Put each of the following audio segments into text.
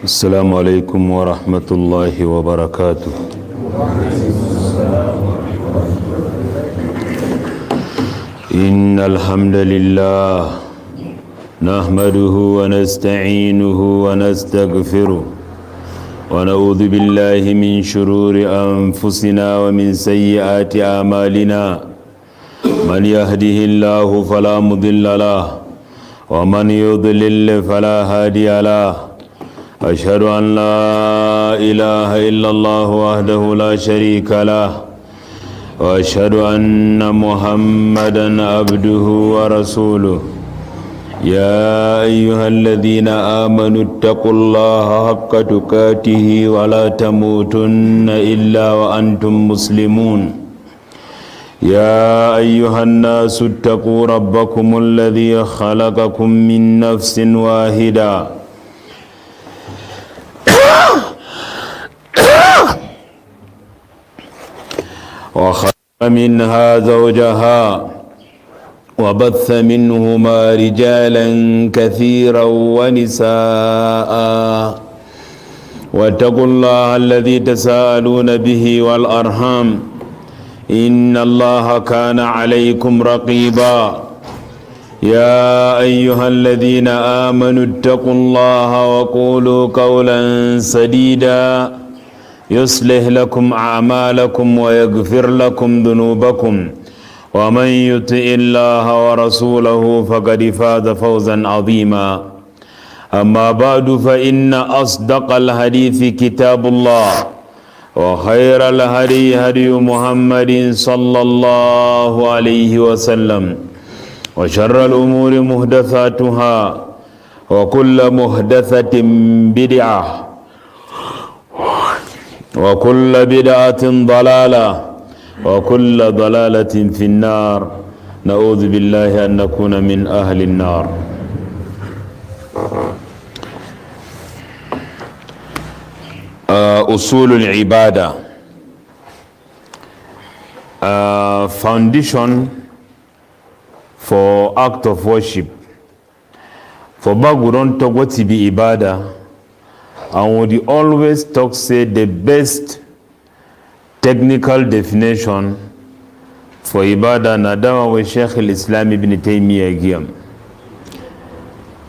السلام عليكم ورحمة الله وبركاته. إن الحمد لله نحمده ونستعينه ونستغفره ونعوذ بالله من شرور أنفسنا ومن سيئات أعمالنا. من يهده الله فلا مضل له ومن يضلل فلا هادي له. أشهد أن لا إله إلا الله وحده لا شريك له وأشهد أن محمدا عبده ورسوله. يا أيها الذين آمنوا اتقوا الله حق تقاته ولا تموتن إلا وأنتم مسلمون. يا أيها الناس اتقوا ربكم الذي خلقكم من نفس واحدة وخلق منها زوجها وبث منهما رجالا كثيرا ونساء واتقوا الله الذي تساءلون به والأرحام إن الله كان عليكم رقيبا. يا أيها الذين آمنوا اتقوا الله وقولوا قولا سديدا يصلح لكم أعمالكم ويغفر لكم ذنوبكم ومن يطع الله ورسوله فقد فاز فوزا عظيما. أما بعد فإن أصدق الحديث كتاب الله وخير الهدي هدي محمد صلى الله عليه وسلم وشر الأمور محدثاتها وكل محدثة بدعة وكل بدعة ضلالة وكل ضلالة في النار. نعوذ بالله أن نكون من أهل النار. أصول العبادة, foundation for act of worship. For back we don't talk what to be ibadah, and we always talk say the best technical definition for ibadah na dawa wa Sheikh al-Islam ibn Taymiyyah giyam.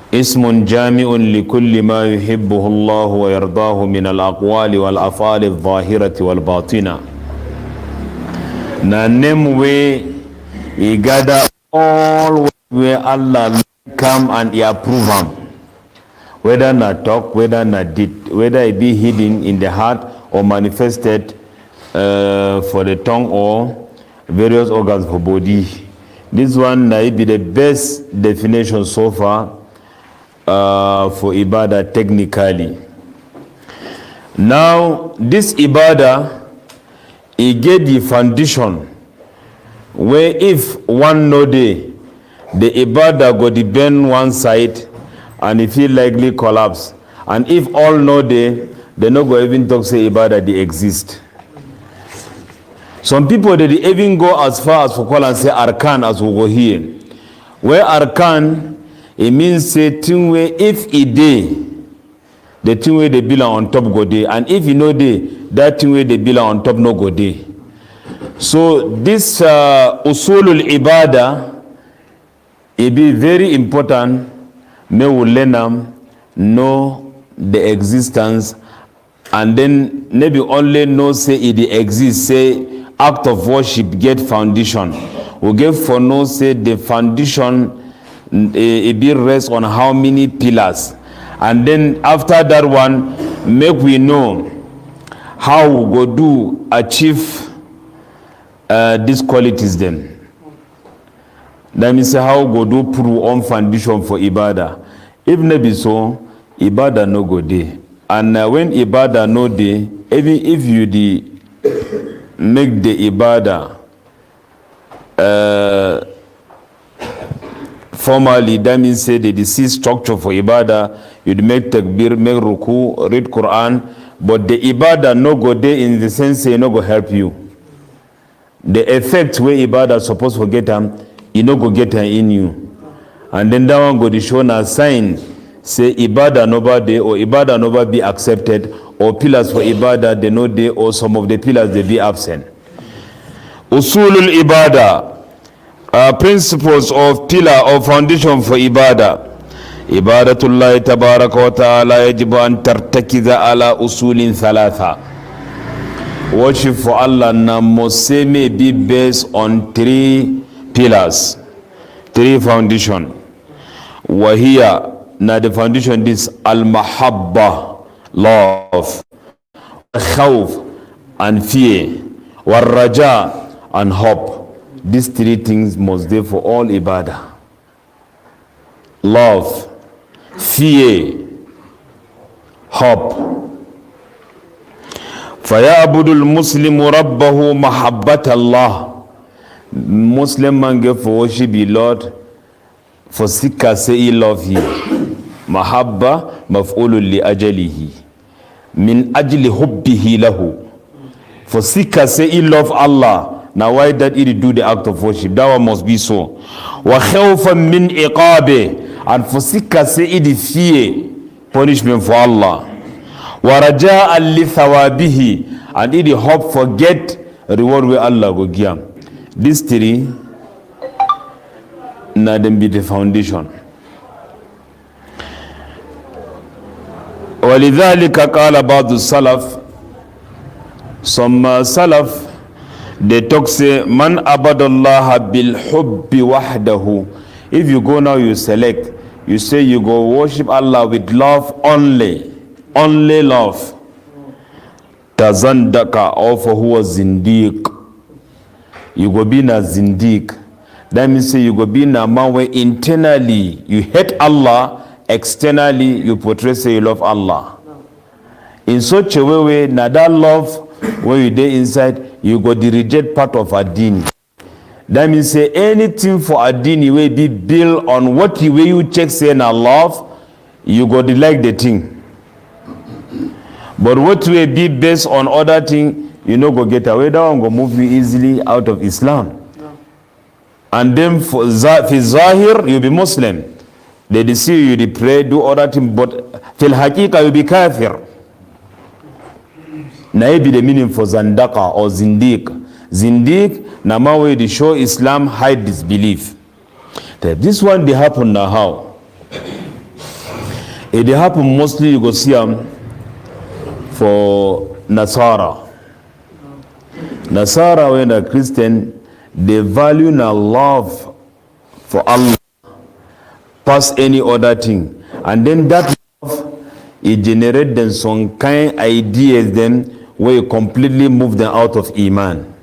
اسم جامع لكل ما يحبه الله ويرضاه من الأقوال والأفعال الظاهرة والباطنة. Na name way he gather all where Allah come and he approve them, whether not talk, whether not did, whether it be hidden in the heart or manifested for the tongue or various organs for body. This one might be the best definition so far for ibadah technically. Now this ibadah, it get the foundation where if one no day the ibadah go bend one side and it feel likely collapse, and if all no day they no go even talk say ibadah they exist. Some people they even go as far as for call and say arkan as we go here, where arkan it means say thing way if it day the thing way they belong on top go day, and if you know day that thing way they belong on top no go day. So this usulul ibadah it be very important. May we learn them, know the existence, and then maybe only know say it exists, say act of worship get foundation. We get for know say the foundation it be rest on how many pillars, and then after that one make we know how we go do achieve these qualities then. That means how we go do put on foundation for ibadah. If not be so, ibadah no go day. And when ibadah no day, even if you make the ibadah formally, that means say the deceased structure for ibadah, you'd make takbir, make ruku, read Quran, but the ibadah no go day in the sense say no go help you. The effect where ibadah supposed to get them, you no go get in you. And then that one go to show a sign say ibadah never day or ibadah never be accepted, or pillars for ibadah they no day, or some of the pillars they be absent. Usulul ibadah, principles of pillar or foundation for ibadah. Ibadatullah tabaraka wa ta'ala yajibu an tartakiza ala usulin thalatha. Worship for Allah na must may be based on 3 pillars, 3 foundation. Wahiya, na the foundation is al-mahabba, love, khawf and fear, wal-raja and hope. These 3 things must be for all ibadah. Love, fear, hope. فَيَعْبُدُ الْمُسْلِمُ رَبَّهُ مَحَبَّةَ اللَّهِ. Muslim man get for worship the Lord for seeker say he love him. Mahabba maf'ulun li ajalihi. Min ajli hubbihi lahu. For seeker say he love Allah. Now why that he do the act of worship? That one must be so. Wa khawfan min iqabi. And for seeker say he fear punishment for Allah. Wa raja'an li thawabihi. And he hope for get reward where Allah go give. These 3 na them be the foundation. ولذلك قال بعض السلف, some salaf they talk say man abadallaha bil hubbi wahdahu. If you go now you select, you say you go worship Allah with love only love. Tazandaka, or for who was zindiq. You go be na zindiq. That means say you go be na man where internally you hate Allah, externally you portray say you love Allah. In such a way na that love when you dey inside you go the reject part of adini. That means say anything for adini will be built on what way you check say na love, you go to like the thing. But what will be based on other thing, you know, go get away. That one go move you easily out of Islam. No. And then for Zahir, you'll be Muslim. They deceive you, they pray, do other things, but fil haqiqa you'll be kafir. Now be the meaning for Zandaka or Zindiq. Zindiq, nama way they show Islam, hide disbelief. This one they happen now how? It they happen mostly you go see them for Nasara. Nasara, when a Christian, they value na love for Allah past any other thing. And then that love, it generates them some kind ideas then where you completely move them out of Iman.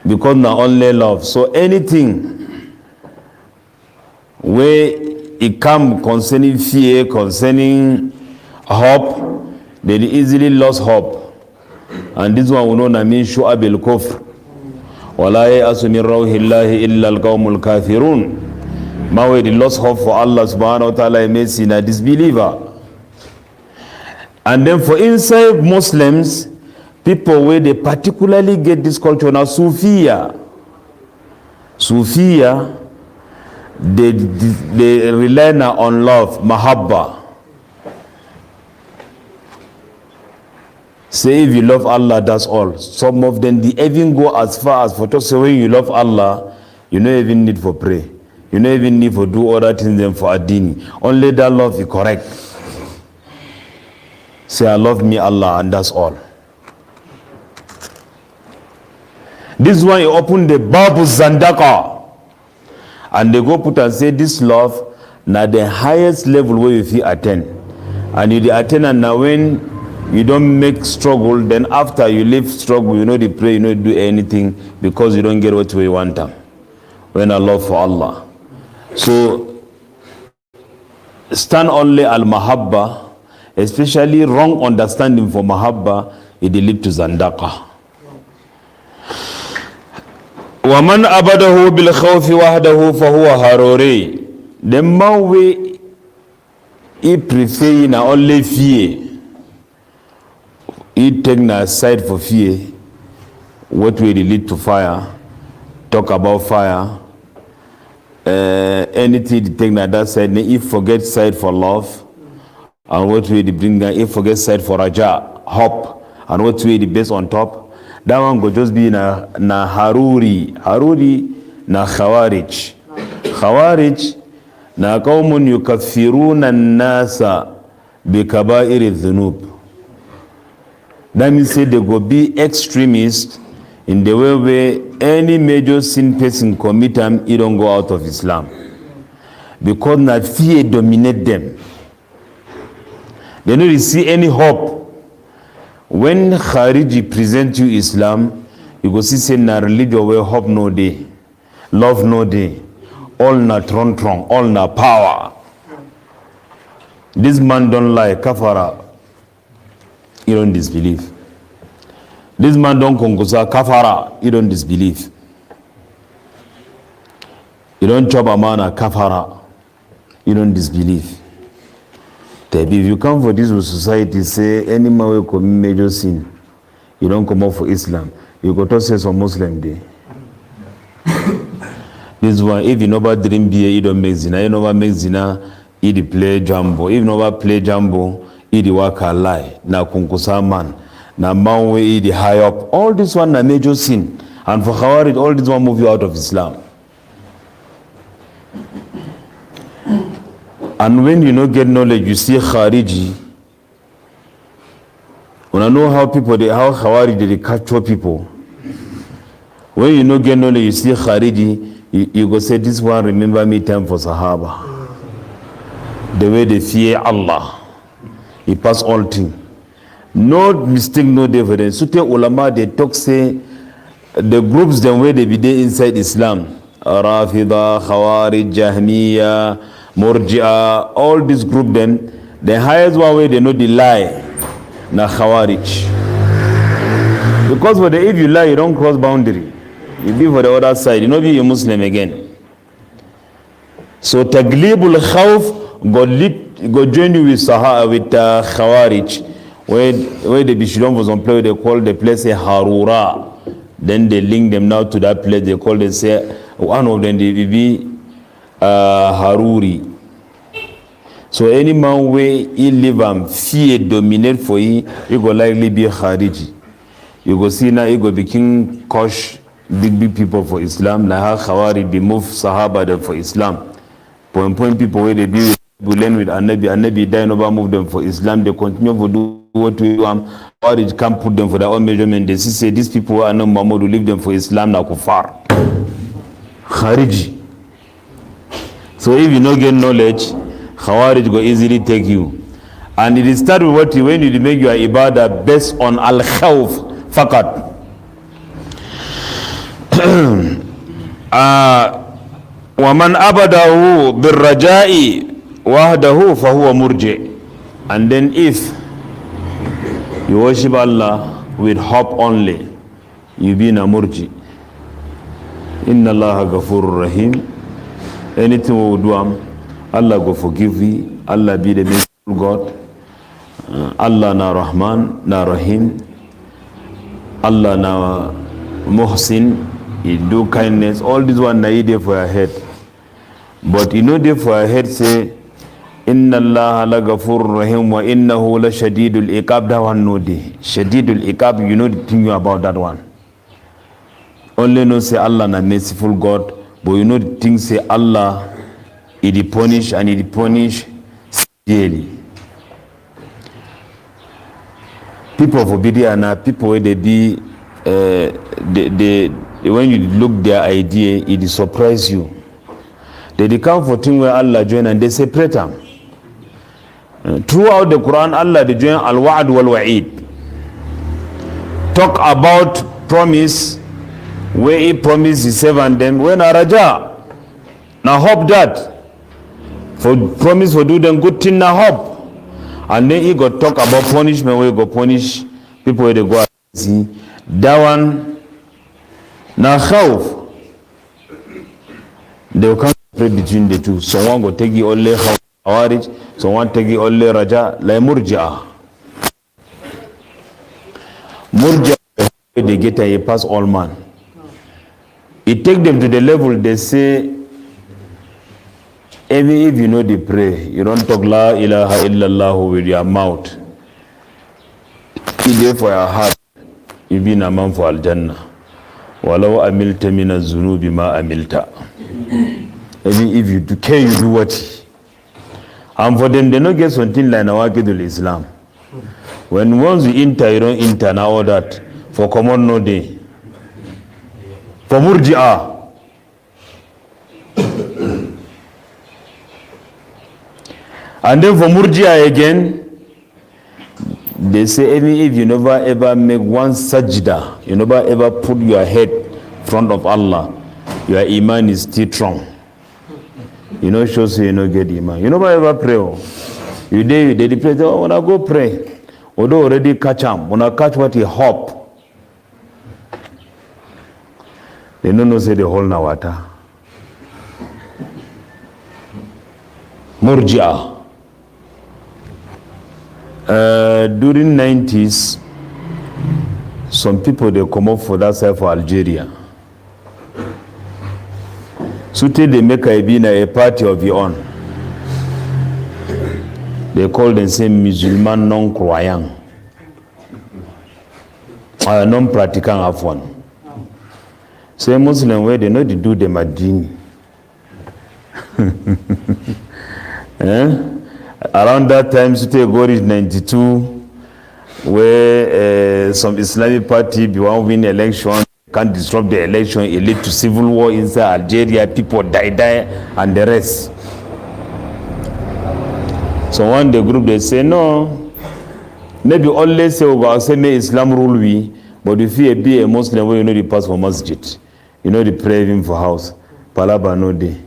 Because not only love. So anything where it come concerning fear, concerning hope, they easily lost hope. And this one we know na min shu'ab al-kufr. Wala ya'asu min rawhillahi illa al-qawmul kafirun. Ma we lost hope for Allah subhanahu wa ta'ala may see na disbeliever. And then for inside Muslims, people where they particularly get this culture now, Sufiya. Sufiya, they rely now on love, mahabba. Say if you love Allah, that's all. Some of them, they even go as far as for to say when you love Allah, you don't even need for pray. You don't even need for do other things than for adini. Only that love is correct. Say I love me Allah and that's all. This one you open the Babu Zandaka. And they go put and say this love now the highest level where you feel attain. And you the attain and now when you don't make struggle, then after you leave struggle, you know the pray, you know do anything because you don't get what you want them. When I love for Allah. So stand only al-mahabba, especially wrong understanding for mahabba, it lead to zandaka. وَمَنْ أَبَدَهُ بِالْخَوْفِ وَحْدَهُ فَهُوَ هَرُورِي. The more we prefer na only fear, he take na side for fear, what will lead to fire, talk about fire, anything they take that side, if forget side for love, and what way they bring that, if forget side for raja, hope, and what way the base on top, that one go just be na haruri na khawarij. Khawarij na qawmun yukaffiruna an-nasa bi kaba'iri dhunub. That means say they go be extremists in the way where any major sin person commit them, he don't go out of Islam. Because that fear dominate them. They don't see any hope. When Khariji present you Islam, you go see say na religion where hope no day, love no day, all na tron, all na power. This man don't lie, kafara. You don't disbelieve. This man don't konkusa, kafara. You don't disbelieve. You don't chop a man, kafara. You don't disbelieve. If you come for this society, say any man will commit major sin, you don't come out for Islam. You go to say some Muslim day. This one, if you never drink beer, you don't make zina. You never make zina, you play jumbo. If you never play jumbo, you work a lie. Na kunkusa man, na man way you high up. All this one a major sin, and for Khawarij, all this one move you out of Islam. And when you don't get knowledge, you see Khariji. When I know how Khawarij they capture people. When you don't get knowledge, you see Khariji, you go say, this one remember me time for Sahaba. The way they fear Allah. He pass all things. No mistake, no difference. Sute ulama, they talk say, the groups them where they be there inside Islam. Rafida, Khawarij, Jahmiya, Murji'a, all this group then, the highest one way they know the lie, na Khawarij. Because for the, if you lie, you don't cross boundary. You be for the other side, you know be a Muslim again. So Taglibul Khawf go join you with Khawarij, where the Bishulon was on play, they call the place a Harura. Then they link them now to that place, they call it, say, one of them, they be Haruri. So any man where he live and fear dominate for he go likely be Khariji. You go see now he go become Kosh, big people for Islam. Now Khawarij be move Sahaba for Islam. Point people where they be learn with Anabi die never move them for Islam. They continue to do what we want. Khawarij can't put them for their own measurement. They say these people are no Muhammad to leave them for Islam now kufar. Khariji. So if you don't get knowledge, Khawarij go easily take you. And it start with what you, when you make your ibadah based on al-khawf, fakat. وَمَنْ أَبَدَهُ بِالرَّجَاءِ وَحْدَهُ فَهُوَ مُرْجِئ. And then if you worship Allah with hope only, you be a murji. Inna Allah ghafurur rahim. Anything we do, Allah go forgive you. Allah be the merciful God. Allah na Rahman, na Rahim. Allah na Muhsin. He do kindness. All this one na there for your head. But you know there for your head say, Inna Allah la ghafurur rahim wa innahu la shadidul iqab. That one no day. Shadidul iqab, you know the thing about that one. Only know say Allah na merciful God. But you know the thing say Allah, He punish and He punish severely. People for Bidia na people where they be, when you look their idea, it surprise you. They come for thing where Allah join and they separate them. Throughout the Quran, Allah they join al-wa'd wal-wa'id. Talk about promise. Where he promised his servant them, when a raja, now hope that, for promise for do them good thing, now hope. And then he got talk about punishment, where he go punish people where they go see. That one, now khawf. They will come separate between the two. Someone go take it only Khawarij, someone take it only Raja, like Murji'ah. Murji'ah, they get a pass all man. It take them to the level they say even if you know the prayer, you don't talk La ilaha illallah with your mouth. You do for your heart, you be a man for Al-Jannah. Walau amilta mina zunubi ma amilta. Even if you do care, you do what? And for them, they don't get something like AQIDATIL Islam. When once you enter, you don't enter now that for common no day. For Murji'ah. And then for Murji'ah again, they say even if you never ever make one sajda, you never ever put your head in front of Allah, your iman is still strong. You know, shows you no get iman. You never ever pray. You did the pray. Oh, when I go pray, although already catch him, when I catch what he hop, they don't know say the whole nawata. Murji'ah. During 90s, some people they come up for that side for Algeria. So till they make a party of your own. They call themselves Musulman non-croyant. Non-practicant of one. Say Muslim where they know they do the Madini. Around that time, Sute Gori 92, where some Islamic party want win election, can't disrupt the election, it led to civil war inside Algeria, people die, and the rest. So one the group they say no, maybe only say over say may Islam rule we, but if you be a Muslim, well, you know the pass for masjid, you know the pray even for house, palaba no day.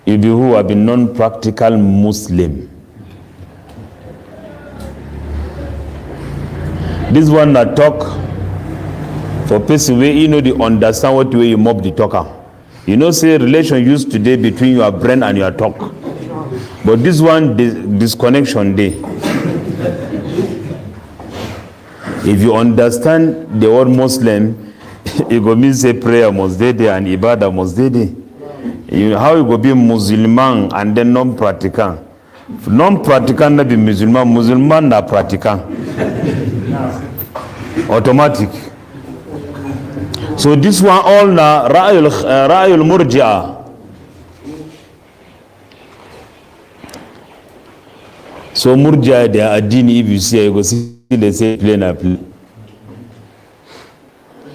If you who have been non-practical Muslim. This one that talk for person where you know they understand what way you mob the talker. You know say relation used today between your brain and your talk. But this one disconnection day. If you understand the word Muslim, it go mean say prayer must be there and ibadah must be there. How you go be Muslim and then non-practicant? Non-practicant na be Muslim, Muslim na practicant. Automatic. So this one all na ra'ayul murji'ah. So murji'ah they are dini, if you see, you go see they say play na play.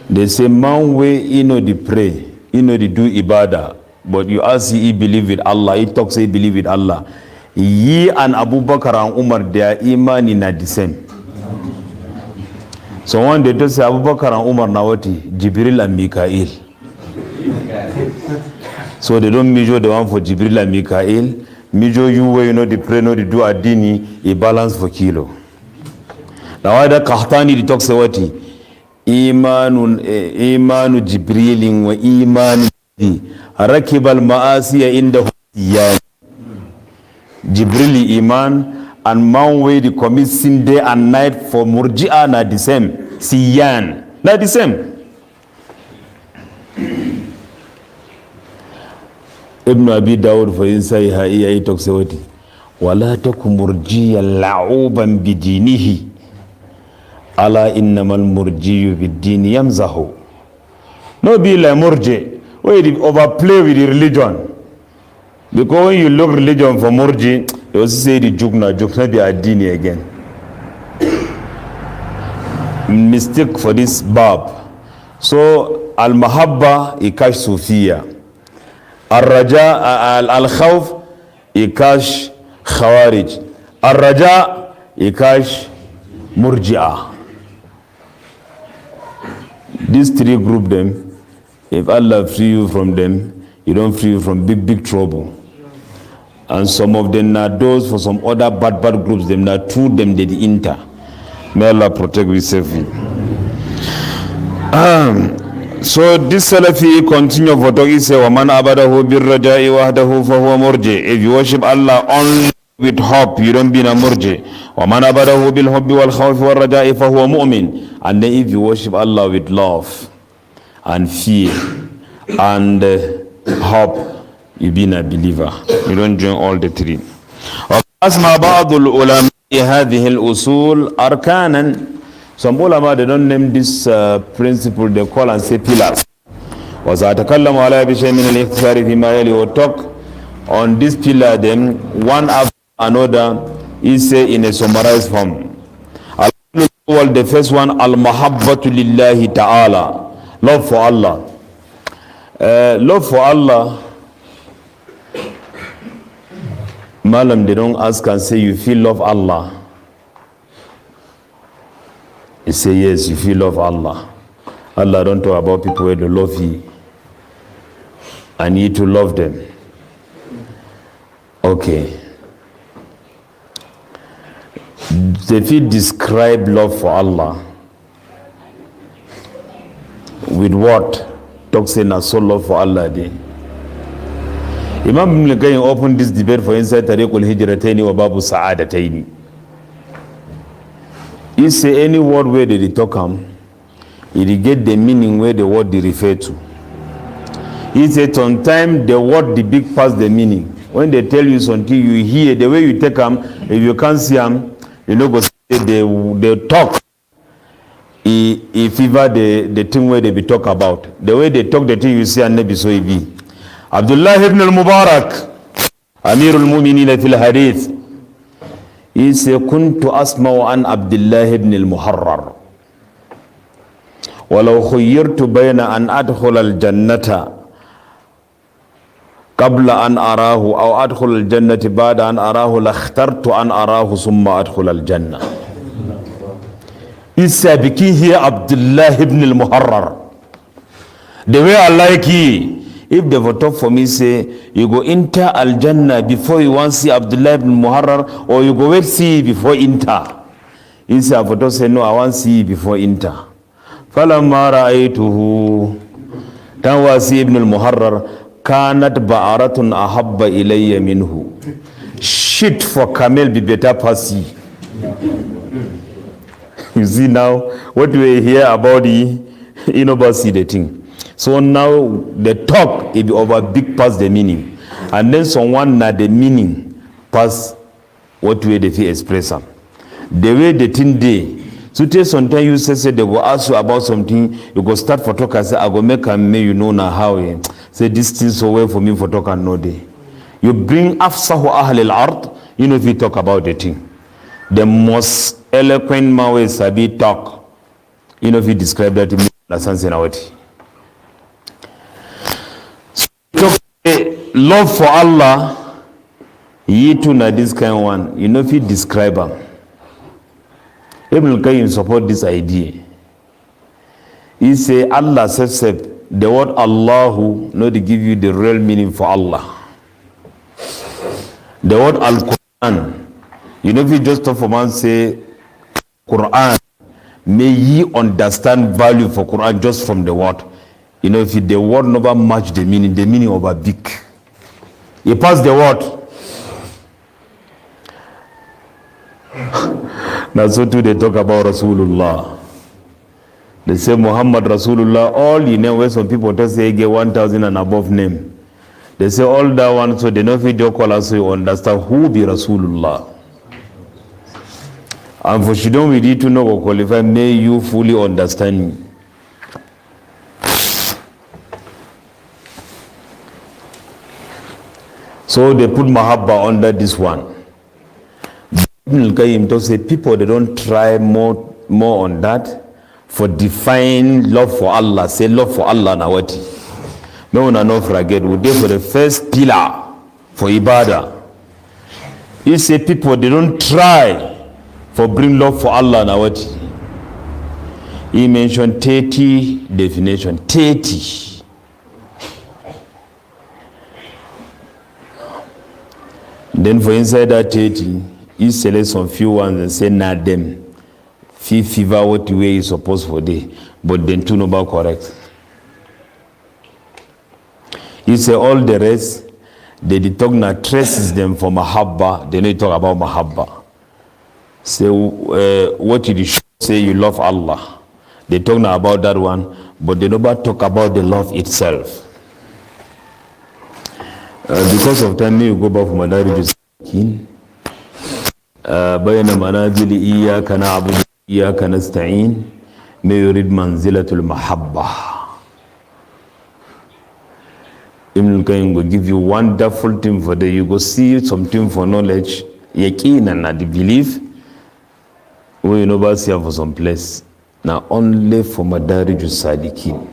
They say man way you know the pray, you know the do ibadah. But you ask he believe with Allah, he talks he believe with Allah. He and Abu Bakr and Umar, their iman is not the same. So one day they say Abu Bakr and Umar nawati, Jibril and Mikael. So they don't measure the one for Jibril and Mikael. Measure you where you know the pray, know the do adini, a balance for kilo. Now why the Qahtani the talks wati? Imanu Jibrilin wa imanu rakib al-ma'asiya indahu siyan. Jibril iman and man way the commit sin day and night for Murji'ah na the same. Siyan na the same. Ibn Abi Dawud for inside he talks about it. Wala taku murjiya la'uban bidinihi ala innamal murjiyu bid-dini yamzahu. No be like murji where you overplay with the religion. Because when you look religion for Murji, you also say the jukna be adini again. Mistake for this bab. So al-mahabba ikash sufiya. Al-raja al-khawf ikash khawarij. Al-raja ikash murji'ah. These three group them. If Allah free you from them, you don't free you from big trouble. And some of them are those for some other bad groups, them are two them they enter. May Allah protect you safely. So this Salafi continue for talking say وَمَنْ أَبَدَهُ بِالرَّجَاءِ وَحْدَهُ فَهُوَ مُرْجِئ. If you worship Allah only with hope, you don't be a murji. وَمَنْ أَبَدَهُ بِالْحُبِّ وَالْخَوْفِ وَالرَّجَاءِ فَهُوَ مُؤْمِنٌ. And then if you worship Allah with love and fear and hope, you being a believer. You don't join all the three. وقسم بعض العلماء هذه الأصول أركانا. Some ulama, they don't name this principle, they call and say pillars. وسأتكلم على بشيء من الاختصار فيما يلي. We'll talk on this pillar then one after another, is say in a summarized form. The first one, al-mahabbatu lillahi ta'ala, love for Allah. Love for Allah, Malam, they don't ask and say, you feel love Allah? You say, yes, you feel love Allah. Allah don't talk about people where they love you and you to love them. Okay. If you describe love for Allah with what? Talk saying so love for Allah day. Imam Ibn Qayyim opened this debate for inside Tariqul Hijrataini wa Babu Sa'adataini. He say any word where they talk it get the meaning where the word they refer to. He said sometimes the word the big past the meaning. When they tell you something, you hear the way you take them. If you can't see them, you know, go say they talk. He favor the thing where they be talk about. The way they talk, the thing you see and never so it be. Abdullah ibn al-Mubarak, Amir al-Mu'minin fil Hadith. He said, "Kuntu asma'u an Abdullah ibn al-Muharrar. Walau khayyirtu bayna an adkhul al-jannata qabla an arahu aw adkhul al-jannati ba'da an arahu lakhtartu an arahu summa adkhul al-jannah." He said, "Biki here Abdullah ibn al-Muharrar. The way I like you. If they were talk for me, say, you go enter Al-Jannah before you want to see Abdullah ibn Muharrar, or you go wait see before enter." He said, I say, no, I want to see before enter. فَلَمَّا رَأَيْتُهُ تَنْوَاسِي ibn al-Muharrar كَانَتْ بَعَرَةٌ أَحَبَّ إِلَيَّ مِنْهُ. Shit for camel be better passy. You see now, what we hear about the, you know, about see the thing. So now the talk it be over big past the meaning, and then someone na the meaning past what way they feel express them. The way the thing day. So sometimes you say they go ask you about something, you go start for talk and say I go make a me you know now how say this thing so well for me for talk and no day. You bring afsahu ahl al-ard, you know if you talk about the thing. The most eloquent man way sabi talk. You know if you describe that to me that's what. Love for Allah, ye too na this kind of one. You know if you describe them. Ibn al-Qayyim support this idea. He say Allah says the word Allahu, not to give you the real meaning for Allah. The word Al-Quran, you know if you just talk for man say Quran, may ye understand value for Quran just from the word. You know if the word never match the meaning of a big. You pass the word. Now so too they talk about Rasulullah. They say Muhammad Rasulullah, all you know where some people just say get 1,000 and above name. They say all that one, so they know if you call us so you understand who be Rasulullah. And for Shidon we need to know or qualify, may you fully understand me. So they put mahabba under this one. Ibn al-Qayyim to say people they don't try more on that for define love for Allah. Say love for Allah now what? No one not forget. We did for the first pillar for ibadah. He say people they don't try for bring love for Allah now what? He mentioned 30 definition. 30. Then for inside that 30, he selects some few ones and say, nah, them. Fever what way is supposed for day. But then two number correct. He say all the rest, they talk na traces them for mahabba. They don't talk about mahabba. So what did you say you love Allah? They talk now about that one, but they never talk about the love itself. Because of time, you go back for Madarij Sakin. بين منازل إياك نعبد وإياك نستعين ما يريد منزلة المحبة. Ibn Qayyim will give you wonderful thing for the you go see something for knowledge, yaqeen and the belief. We never see for some place. Now only for Madarij Salikin.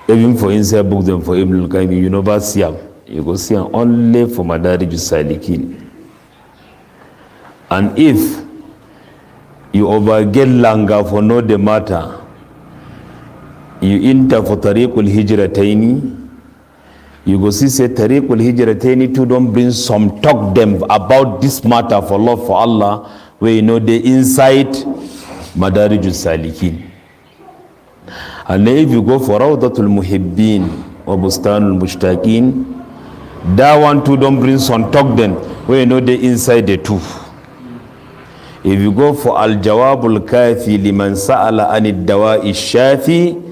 Even for inside books and for Ibn Qayyim, you never see them. You go see them only for Madarij Salikin. And if you overget longer for know the matter, you enter for Tariqul Hijrataini, you go see say Tariqul Hijrataini to don't bring some talk them about this matter for love for Allah, where you know the inside Madarij Salikin. And if you go for Rawdatul Muhibbin or Bustanul Mushtaqin, that one too don't bring some talk them where you know the inside the two. If you go for Al-Jawabul Kafi liman sa'ala anid dawa'i shafi,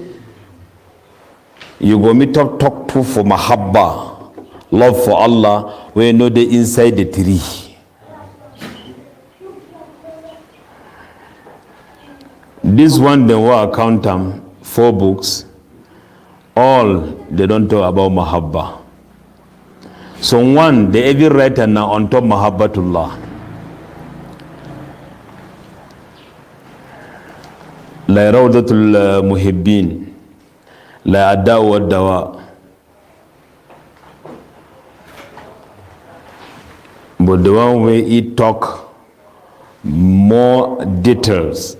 you go meet up talk to for Mahabba, love for Allah, where you know the inside the three. This one they will account them 4 books, all they don't talk about Mahabba. So one, the every writer now on top Mahabbatullah. La Rawdatul Muhibbin, La Adda wa Dawa. But the one where he talk more details,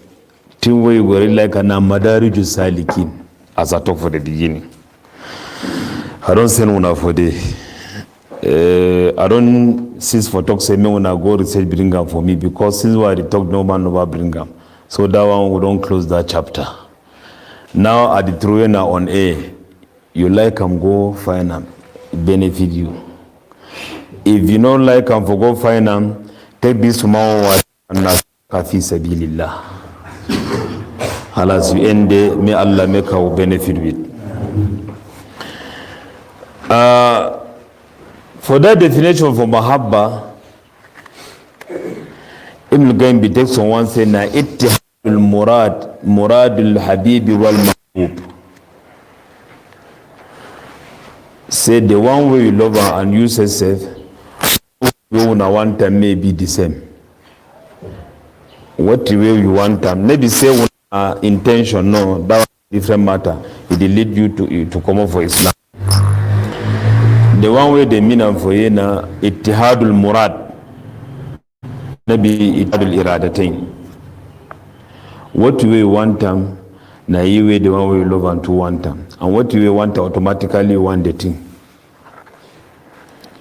thing where you go like an Madarij Salikin, as I talk for the beginning. I don't send one for the. I don't cease for talk say me when I go research bring up for me, because since why they talk no man never bring up. So that one we don't close that chapter. Now at the throw now on air, you like them go find them, benefit you. If you don't like them for go find them, take this tomorrow and kafi sabilillah. Alas you end there, may Allah make our benefit with. For that definition for Mahabba, Ibn Qayyim be takes on one say na ittihadul muradul habibi wal mahbub. Say the one way you love her and you say safe, you wanna one time may be the same. What the way you want time, maybe say intention, no, that different matter. It will lead you to come up for Islam. The one way they mean for you na ittihadul murad, nabi ittihadul iradatain. What way you want them, na you way the one way you love and to want them, and what you want automatically you want the thing.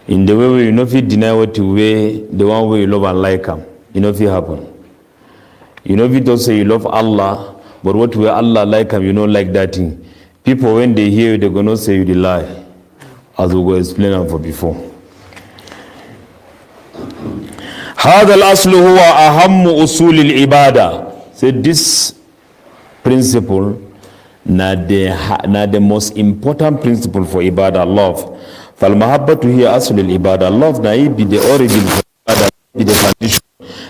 In the way you know if you deny what you way the one way you love and like them, you know if it happen. You know if you don't say you love Allah, but what way Allah like them, you know like that thing. People when they hear you, they're gonna say you the lie. As we were explaining for before. هذا الأصل هو أهم أصول العبادة. So this principle na the most important principle for ibadah, love. فالمحبة هي أصل العبادة. Love na be the origin for ibadah, be the foundation,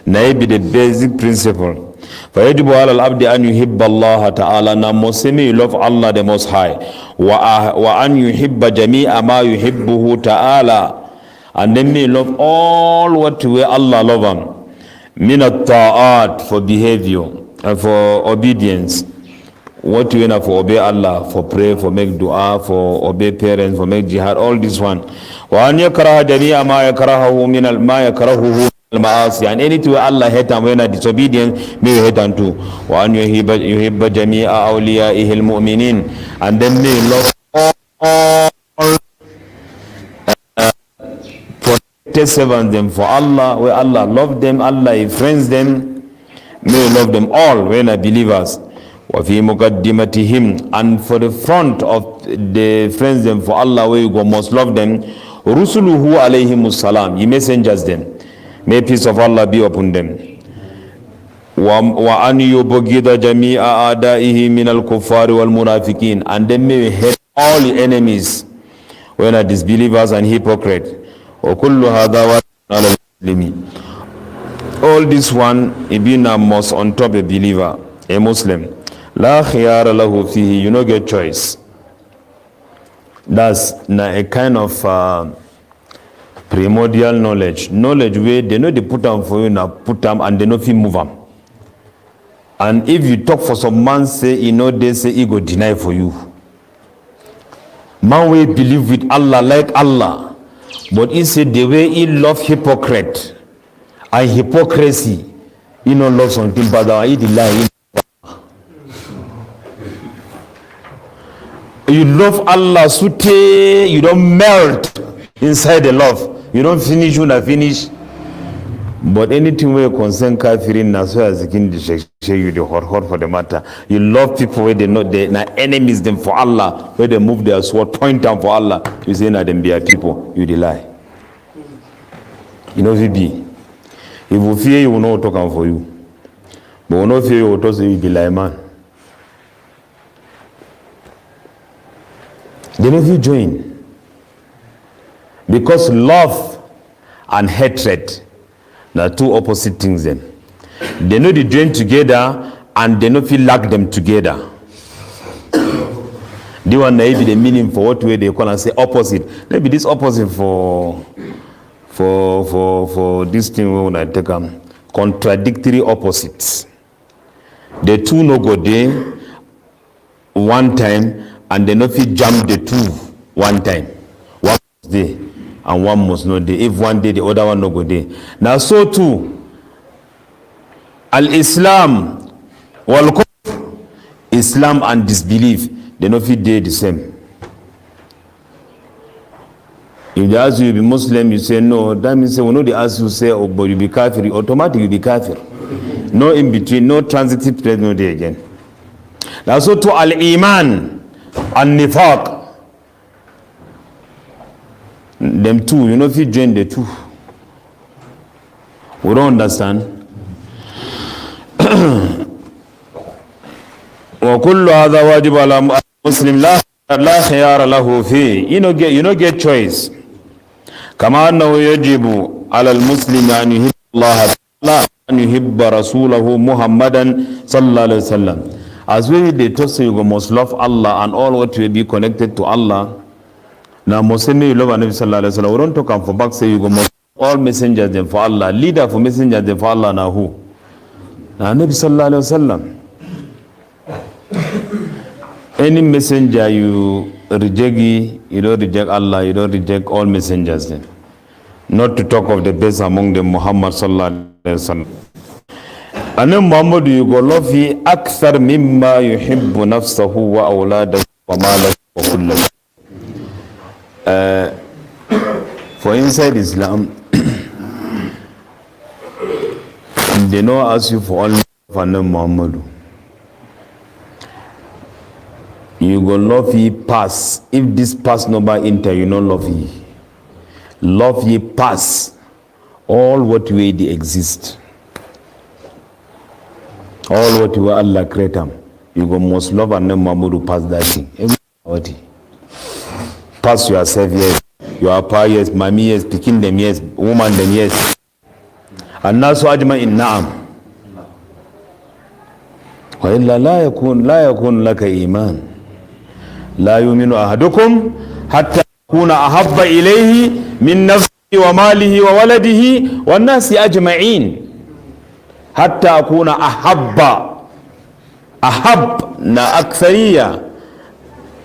na be the basic principle. فيجب على العبد أن يحب الله تعالى. Now Muslim you love Allah the Most High. وأن يحب جميع ما يحبه تعالى. And then me love all what way Allah love him. من الطاعات for behavior and for obedience. What you know for obey Allah, for pray, for make dua, for obey parents, for make jihad, all this one. وأن يكره جميع ما يكرهه من ما يكرهه المعاصي, and anything Allah hate and when disobedient may hate and too. وأن يحب جميع أوليائه المؤمنين, and then may love all protected servants them for Allah, where Allah love them, Allah friends them, may love them all when are believers. وفي مقدمتهم, and for the front of the friends them for Allah where you go most love them, رسله عليهم السلام, ye messengers them, may peace of Allah be upon them. وأن يبغض جميع أعدائه من الكفار والمنافقين, and then may hate all the enemies when are disbelievers and hypocrites. وَكُلُّ هَذَا وَعَلَى الْمُسْلِمِ. All this one, ibina must on top a believer, a Muslim. La khiyara lahu fihi, you no get choice. That's a kind of primordial knowledge where they know they put them for you, now put them and they know if you move them. And if you talk for some man, say, they say he go deny for you. Man will believe with Allah like Allah, but he said the way he love hypocrite and hypocrisy, he no love something but he lie. You love Allah, sute, you don't melt inside the love. You don't finish when I finish. But anything where you concern kafirin, na so as you the hot for the matter. You love people where they know they na enemies them for Allah, where they move their sword, point down for Allah. You say na them be a people, you the lie. You know if it be. If you fear, you will not talk for you. But when you fear, you will talk you be lie man. Then if you join, because love and hatred, there are two opposite things then. They know they join together and they know feel like them together. They want to be the meaning for what way they call and say opposite. Maybe this opposite for this thing when I take them contradictory opposites. The two no go there one time and they no fit jump the two one time. One must there and one must not there. If one day the other one no go there. Now so too, al-Islam wal-Kufr, Islam and disbelief, they no fit there the same. If they ask you to be Muslim, you say no. That means when they ask you say, oh, but you be kafir, automatically you be kafir. No in between, no transitive place, no there again. Now so to al-Iman and Nifaq, them two, you know if you join the two. We don't understand. وكل هذا واجب على المسلم لا خيار له فيه. You know get choice. كما أنه يجب على المسلم أن يحب الله تعالى أن يحب رسوله محمدا صلى الله عليه وسلم. As well they talk say you must love Allah and all what will be connected to Allah. Now Muslim you love Nabi sallallahu alaihi wasallam. We don't talk for back say you must all messengers them for Allah. Leader for messengers them for Allah now who? Now Nabi sallallahu alaihi wasallam. Any messenger you reject, you don't reject Allah, you don't reject all messengers then. Not to talk of the best among them, Muhammad sallallahu alaihi wasallam. And then Muhammad you go love he akthar mimma yuhibbu nafsahu wa awladahu wa malahu wa kullahu. For inside Islam, they don't ask you for only for Muhammad. You go love ye pass. If this pass number enter, you know love ye. Love ye pass. All what way they exist. All what you Allah create them. You go must love and then Muhammad pass that thing. Everybody. Pass yourself, yes. Your pa, yes. Mommy, yes. Picking them, yes. Woman, them, yes. And now so ajma in na'am. Wa illa la yakun laka iman. لا يؤمن أحدكم حتى يكون أحب إليه من نفسه وماله وولده والناس أجمعين حتى أكون أحب نا أكثرية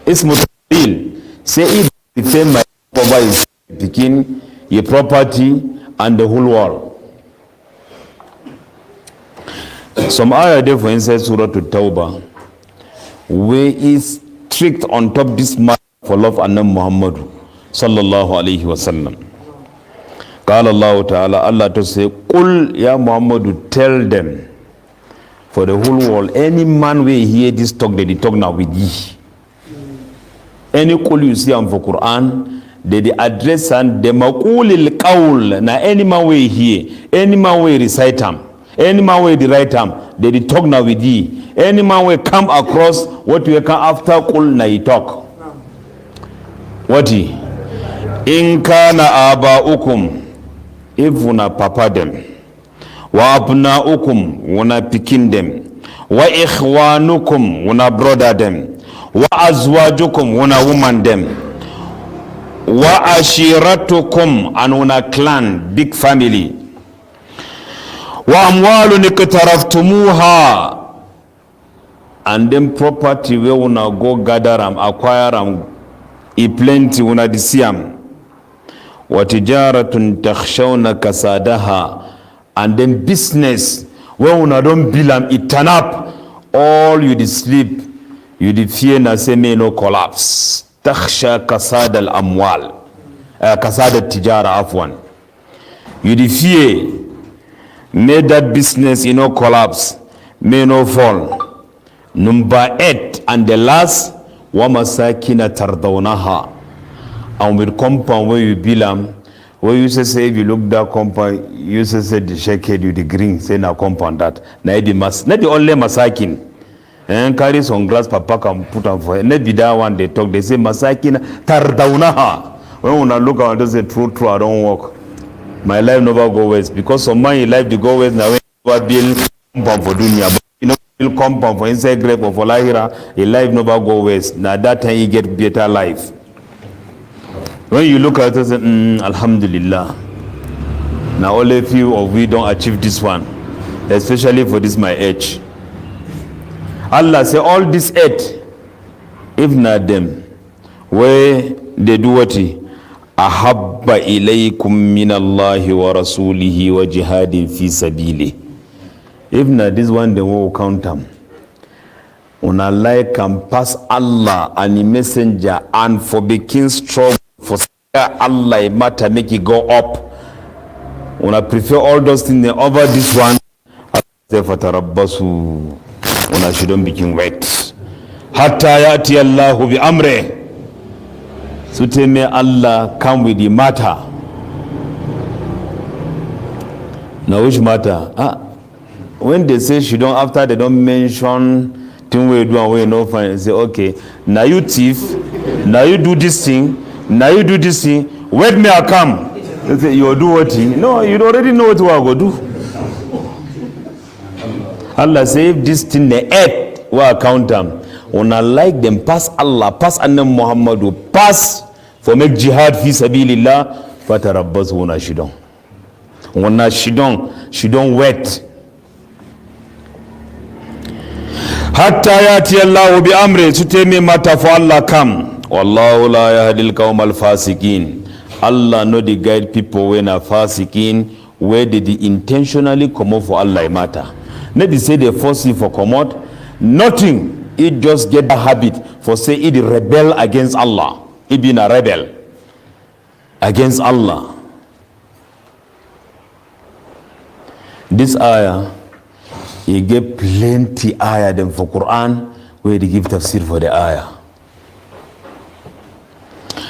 اسم تفضيل say it defend my property begin your property and the whole world. Some ayah there for inside Surah At-Tawbah where is strict on top this matter for love and Muhammad sallallahu alayhi wa sallam. قال Allah Ta'ala, Allah to say, Qul ya Muhammad, tell them for the whole world, any man will hear this talk, they talk now with ye. Any qul you see for Quran, they address and the maqulil qawl, na any man will hear, any man will recite them, any man will write them, they talk now with ye. Any man will come across what we come after qul na he talk. Wati? In kana aba'ukum, if una papa them, wa abna'ukum, una pikin them, wa ikhwanukum, una brother them, wa azwajukum, una woman them, wa ashiratukum, and una clan, big family, wa amwalun iqtaraftumuha, and then property where una go gather them, acquire them, plenty una disiam, wa tijaratun takhshawna kasadaha, and then business where una don't bill them, it turn up, all you did sleep, you did fear na say may no collapse. Takhsha kasad al amwal, kasad al tijara afwan. You did fear may that business no collapse, may no fall. Number 8 and the last, wa masakina tardawnaha, and with compound where you bill them, where you say if you look that compound, you say the shakehead you the green, say na compound that. Na the only masakin. And carry some glass papa can put on for it. Not be that one they talk, they say masakin tardawnaha. When una look at they say true, I don't work. My life never go waste. Because some man in life they go waste now when you build compound for dunya. But you know build compound for inside grave or for lahira, your life never go waste. Now that time you get better life. When you look at it, say, Alhamdulillah. Now only few of we don't achieve this one, especially for this my age. Allah say all this 8, if not them, where they do what? Ahabba ilaykum min Allahi wa rasulihi wa jihadin fi sabili. If not this one, they will count them. Una like can pass Allah and the messenger and for begin struggle for Allah matter make it go up. Una prefer all those things over this one. Say fatarabbasu. Una shouldn't begin wait. Hatta yati Allahu bi amre. So tell me Allah come with the matter. Now which matter? When they say she don't, after they don't mention thing we do and we no fine, say okay, now you thief, now you do this thing, now you do this thing, wait me I come. They say you do what thing? No, you already know what you are going to do. Allah say if this thing the 8 will count them. When I like them pass Allah, pass Anna Muhammadu, pass for make jihad fi sabilillah, fatarabbasu una shidon. Una shidon, she don't wait. Hatta yati Allahu bi amri, so tell me matter for Allah come. Wallahu la yahdil qawm al fasikin. Allah no the guide people when are fasikin, where did they intentionally come out for Allah matter. Not they say they force you for come out, nothing. It just get the habit for say it rebel against Allah. It been a rebel against Allah. This ayah, he gave plenty ayah them for Quran where they give tafsir for the ayah.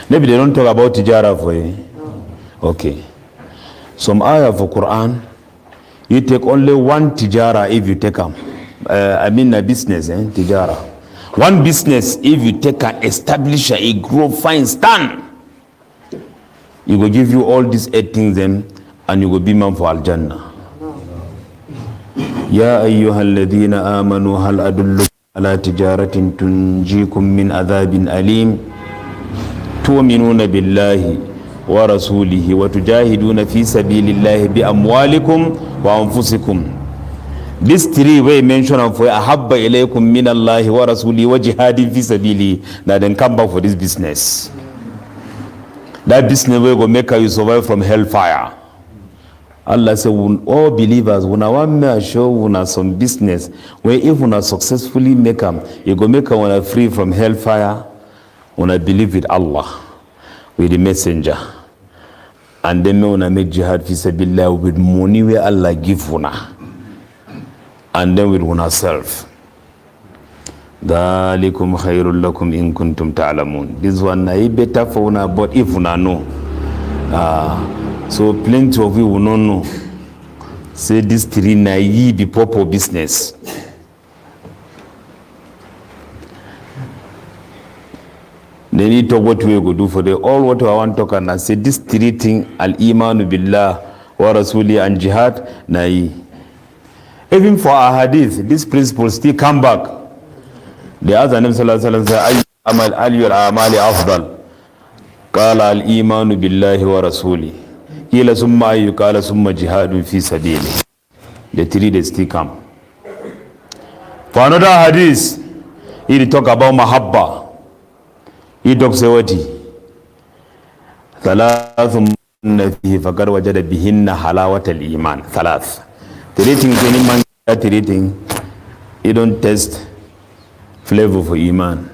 Maybe they don't talk about tijara for you. Okay. Some ayah for Quran, you take only one tijara if you take them. I mean a business, tijara. One business, if you take a establish a grow, fine, stand. He will give you all these 8 things then, and you will be man for Al-Jannah. Ya ayyuhalladhina amanu hal adullukum ala tijaratin tunjikum min adhabin alim tu'minuna billahi wa rasulihi wa tujahiduna fi sabilillahi bi amwalikum wa anfusikum. These 3 way mentioned for ahabba ilaykum min Allahi wa rasulihi wa jihadin fi sabili. Now then come back for this business. That business will make you survive from hellfire. Allah said, all believers, when I want to show una some business where if una successfully make them, you go make them free from hellfire. When I believe with Allah, with the messenger, and then when I make jihad fi sabilillah with money where Allah give una, and then with una self. Dhalikum khairul lakum in kuntum ta'lamun. This one is better for una, but if una know. So plenty of you will not know. Say this 3 naive be proper business. Then he talk what we go do for the all what I want to talk and I say this three thing al-imanu billah wa rasuli and jihad nahi. Even for our hadith, this principle still come back. The other name sallallahu alaihi wasallam say amal al-amali afdal. Qala al-imanu billahi wa rasuli. Qila summa ayyu qala summa jihadun fi sabili. The three they still come. For another hadith, he talk about mahabba. He talks about ثلاث من فيه فقد وجد بهن حلاوة الإيمان. ثلاث. Three things any man three things, he don't taste flavor for iman.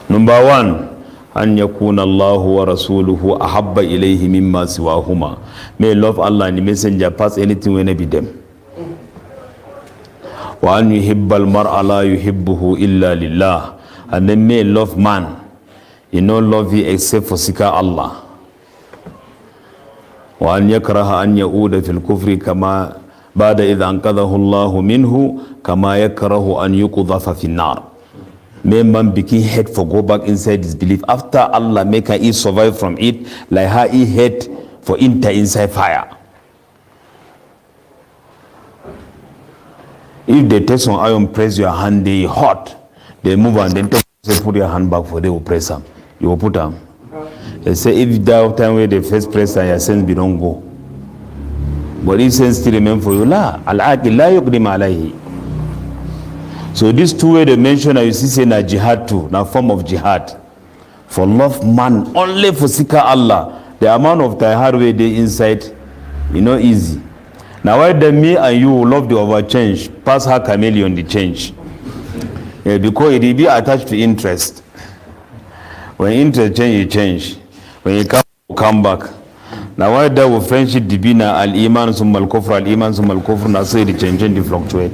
Number one, أن يكون الله ورسوله أحب إليه مما سواهما. May love Allah and the messenger pass anything when be them. وأن يحب المرء لا يحبه إلا لله. And then may love man, you know love you except for seeker Allah. وأن يكره أن يعود في الكفر كما بعد إذا أنقذه الله منه كما يكره أن يقذف في النار. May man begin hate for go back inside his belief after Allah make he survive from it, like how he hate for enter inside fire. If they take some iron, press your hand, they hot. They move and then put your hand back for they will press them. You will put them. They say if that time where they first press and your sins be don't go. But if sins still remain for you, la al-aqil la yuqdim alayhi. So these two way they mention you see say na jihad too, na form of jihad. For love man only for seeker Allah. The amount of tihad way they inside, you know easy. Now why then me and you love the overchange, pass her chameleon the change. Yeah, because it will be attached to interest. When interest change, you change. When you come back. Now why that with friendship dibina al-iman summa al-kufr, al-iman summa al-kufr, now say the change and fluctuate.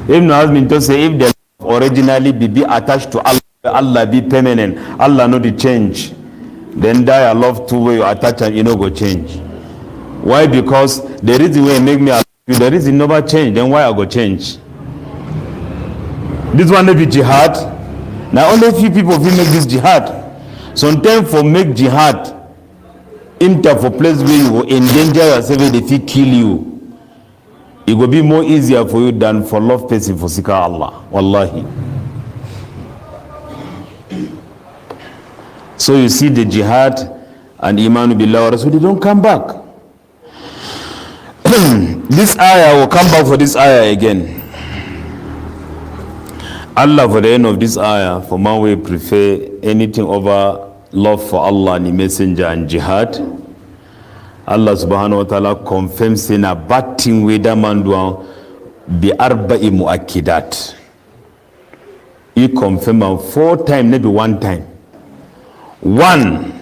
Ibn Hazm to say if the originally be attached to Allah, Allah be permanent, Allah not the change, then die love two way you attach and you know go change. Why? Because the reason way make me the reason never change, then why I go change? This one may be jihad. Now only few people will make this jihad. Sometimes for make jihad enter for place where you will endanger yourself if they kill you. It will be more easier for you than for love person for seeker Allah. Wallahi. So you see the jihad and Imanu Billah wa Rasul, they don't come back. This ayah will come back for this ayah again. Allah for the end of this ayah, for man we prefer anything over love for Allah and the messenger and jihad. Allah subhanahu wa ta'ala confirms in a bad thing with that man doing bi arba'i mu'akkidat. He confirmed 4 times, maybe 1 time. 1,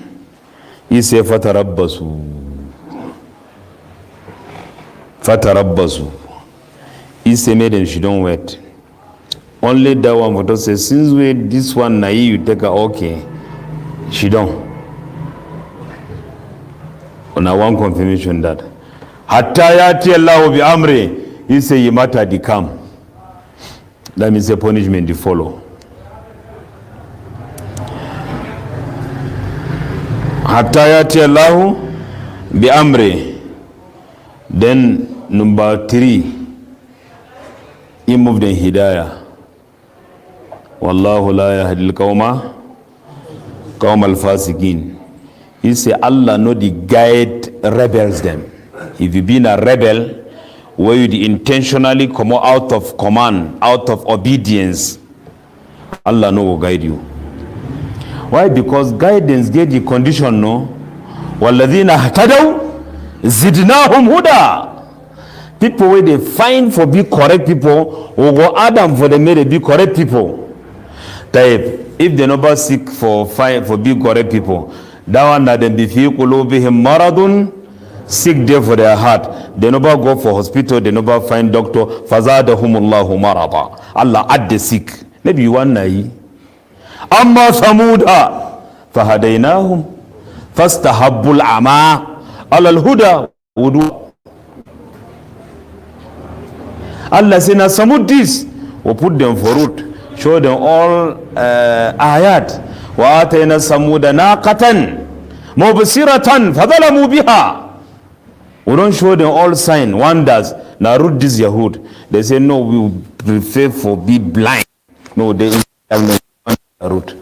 he said fatarabbasu. Fatarabbasu. He said made them she don't wait. Only that one photo says, since we this one naive, you take her, okay. She don't. On a one confirmation that. Hatta yati Allahu bi amri. He say, Yimata di come. That means a punishment to follow. Hatta yati Allahu bi amri. Then number 3, he moved in hidayah. Wallahu la yahdil qawma al-fasiqin. He say Allah know the guide rebels them. If you been a rebel where you intentionally come out of command, out of obedience, Allah know will guide you. Why? Because guidance get the condition, no? Walladhina ihtadaw zidnahum huda. People where they find for be correct people will go Adam for them may they be correct people. If they never seek for big correct people, that one that them be fi qulubihim maradun, sick there for their heart. They never go for hospital, they never find doctor. Fazadahumullahu marada. Allah add the sick. Maybe you want nahi. Amma samuda fahadainahum fastahabbul ama alal huda wudu. Allah say na samud this, we put them for root. show them all ayat. وَآتَيْنَا الثَّمُودَ نَاقَةً مُبْصِرَةً فَظَلَمُوا بِهَا. We don't show them all signs, wonders. Now root this Yahud. They say no, we prefer for be blind. No, they have no root.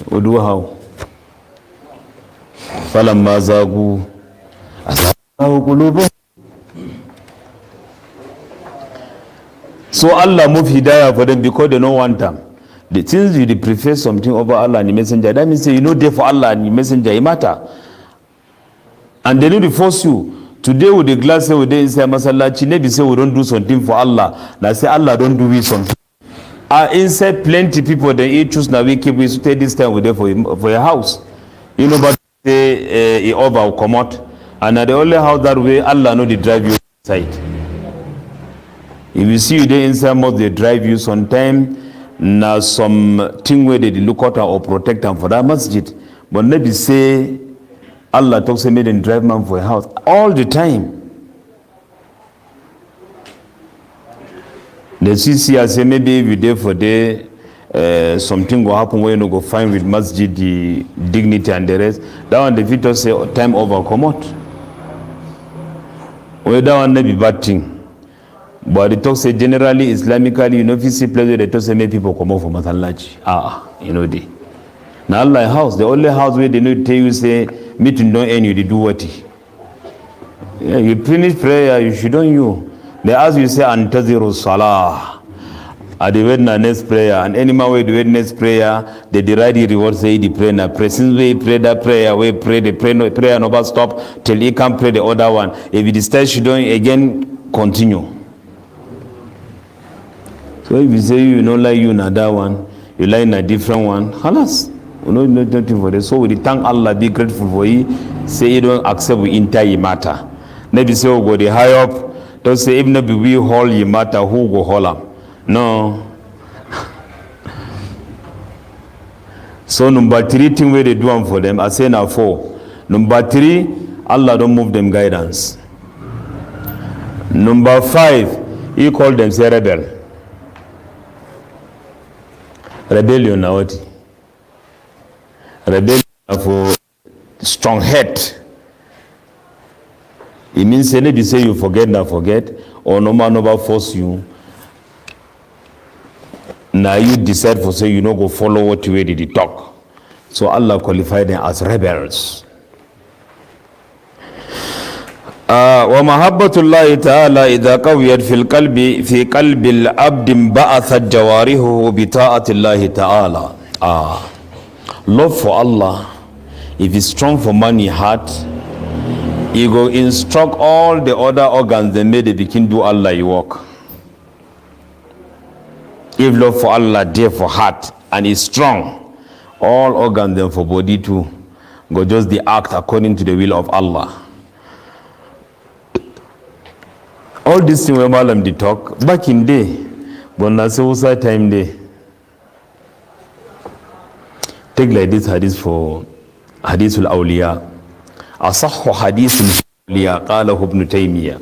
We do how? فَلَمَّا زَاغُوا أَزَاغَ اللَّهُ قُلُوبَهُمْ. So Allah move hidayah for them because they don't want them. The things you prefer something over Allah and the Messenger, that means you know there for Allah and the Messenger, it matter. And they need to force you. Today with the glass say we dey inside masallaci, maybe say we don't do something for Allah. Now say Allah don't do we something. Inside plenty people they eat choose now we keep we stay this time with there for your house. You know but say it over will come out. And the only house that way Allah know they drive you inside. If you see you there inside mosque they drive you sometime. Now some thing where they look out or protect them for that masjid. But maybe say Allah talks about and drive man for a house all the time. The CC say maybe if you there for there something will happen where you go find with masjid the dignity and the rest. That one the people say time over come out. Well that one may be bad thing. But the talk say generally Islamically you know if you see place where they talk say many people come out from masallaci. You know they. Now Allah house, the only house where they know tell you say meeting don't end you, they do what? Yeah, you finish prayer, you shouldn't you. They ask you say antaziru salah. At the next prayer, and any man way the next prayer, they deride the reward say the prayer now. Since we pray that prayer, we pray the prayer no but stop till he can pray the other one. If it starts shouldn't again continue. So if you say you don't like you another one, you like a different one, halas. You know nothing for this. So we thank Allah, be grateful for you. Say you don't accept we entire matter. Maybe say go the high up. Don't say even if we hold you matter, who go hold up? No. So number 3 thing where they do them for them, I say now 4. Number 3, Allah don't move them guidance. Number 5, he called them say rebel. Rebellion now what? Rebellion for strong head. It means maybe say you forget now forget, or no man never force you. Now you decide for say you no go follow what you ready to talk. So Allah qualified them as rebels. ومحبة الله تعالى إذا قويت في قلب العبد بعثت جوارحه بطاعة الله تعالى. Love for Allah, if it's strong for money heart, he go instruct all the other organs they made they begin do Allah you work. If love for Allah there for heart and is strong, all organs them for body too go just the act according to the will of Allah. All these things when Malam did talk back in day, but now say time day. Take like this hadith for hadithul awliya. Asahhu hadithul awliya qalahu ibn Taymiyyah.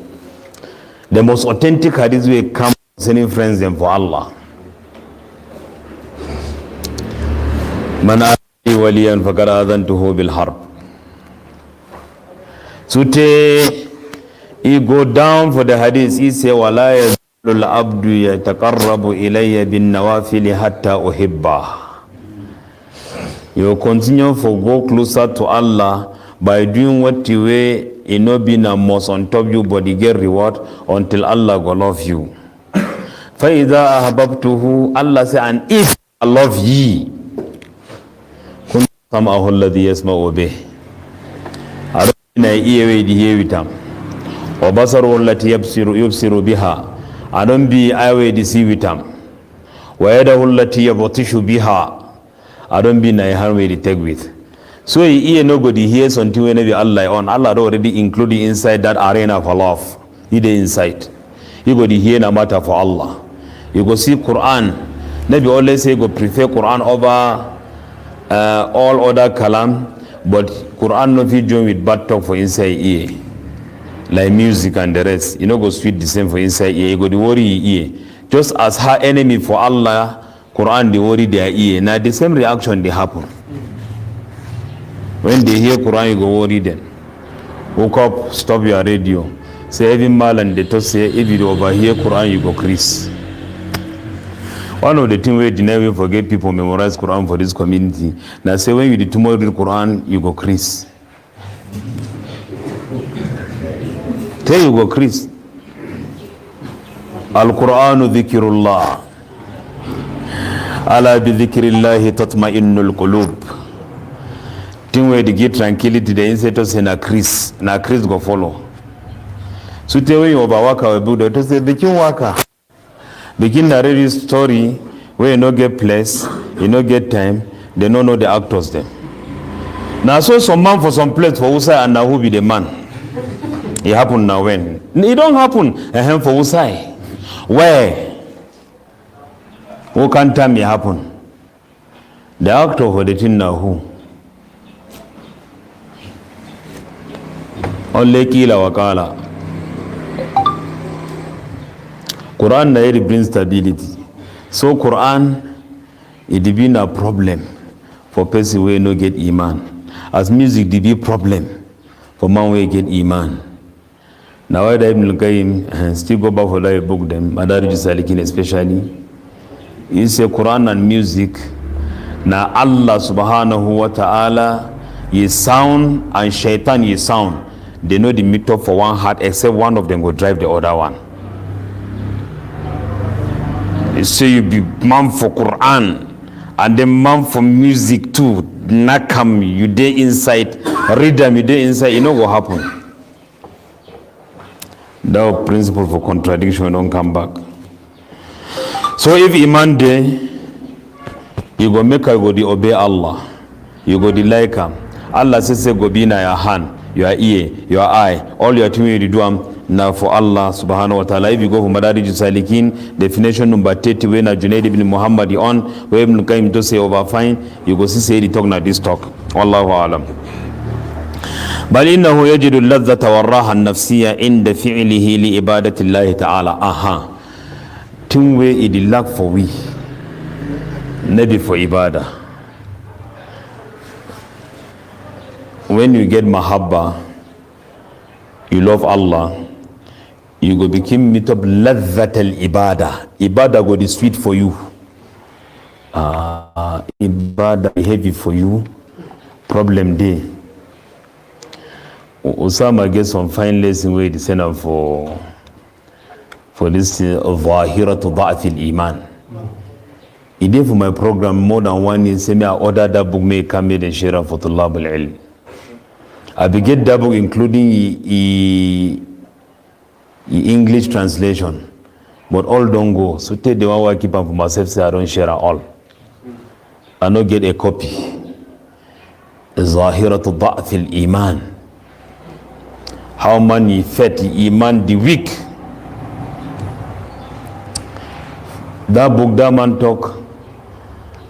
The most authentic hadith will come sending friends them for Allah. Man aadi waliyan faqad aadhantuhu bil harb. So he go down for the hadith. He say wala yazalul abdu yataqarrabu ilayya bin nawafil hatta uhibba. You continue for go closer to Allah by doing what you way it not being a most on top you but you get reward until Allah go love you. فَإِذَا أَحْبَبْتُهُ Allah say and if I love ye كُنْتَ سَمْعَهُ الَّذِي يَسْمَعُ بِهِ I don't mean I hear with him. وَبَصَرُهُ الَّتِي يُبْصِرُ بِهَا I don't be I way to see with him. وَيَدَهُ الَّتِي يَبْطِشُ بِهَا I don't be na hand way to take with. So he no go to hear something whenever Allah on. Allah already included inside that arena for love. He the inside. You go to hear no matter for Allah. You go see Quran. Maybe always say go prefer Quran over all other kalam. But Quran no fit join with bad talk for inside ear. Like music and the rest. You know go sweet the same for inside ear. You go to worry ear. Just as her enemy for Allah Quran, they worry their ear. Now the same reaction they happen. When they hear Quran, you go worry them. Woke up, stop your radio. Say every mal and they talk say if you overhear Quran, you go crease. One of the things we never forget people memorize Quran for this community. Now say when you do tomorrow read Quran, you go crease. Tell you go crease. Al-Quranu dhikrullah. Ala bi dhikrillahi tatma'innul qulub. Thing where they get tranquility, the insetors say na crease go follow. So tell when you overwork our builder to say begin worker. Begin narrate this story where you no get place, you no get time, they don't know the actors them. Now so some man for some place for Usai and now who be the man? It happen now when? It don't happen for Usai. Where? Who can't tell me happen? The actor for the thing now who? Only kila wakala. Quran na brings stability. So Quran, it been a problem for person who no get iman. As music, it be problem for man who get iman. Now I Ibn al-Qayyim still go back for that book them, Madarij Salikin especially. He say Quran and music. Now Allah subhanahu wa ta'ala is sound and shaitan is sound. They know the meet up for one heart except one of them will drive the other one. They say you be man for Quran and then man for music too. Nakam, you dey inside, read them, you dey inside, you know what happen. That principle for contradiction don't come back. So if Iman day, you go make her go the obey Allah. You go the like him. Allah says go be na your hand, your ear, your eye, all your things you do now for Allah subhanahu wa ta'ala. If you go for Madarij Salikin, definition number 30 when Junaid ibn Muhammad on, where Ibn Qayyim to say over fine, you go see say the talk na this talk. Wallahu alam. بل إنه يجد اللذة والراحة النفسية عند فعله لعبادة الله تعالى. Aha. Thing where it lack for we, maybe for ibadah. When you get mahabba, you love Allah, you go become meet up ladhat al-ibadah. Ibadah go be sweet for you. Ibadah heavy for you. Problem day. Osama gets some fine lesson where the send for this Zahiratu Da'fil Iman. He did for my program more than 1 year. Say me I ordered that book may come and share for Tullab al-Ilm. I began that book including English translation, but all don't go. So take the one I keep up for myself. Say I don't share all. I don't get a copy. Zahiratu Da'fil Iman. How many fed Iman the weak? That book, that man talk.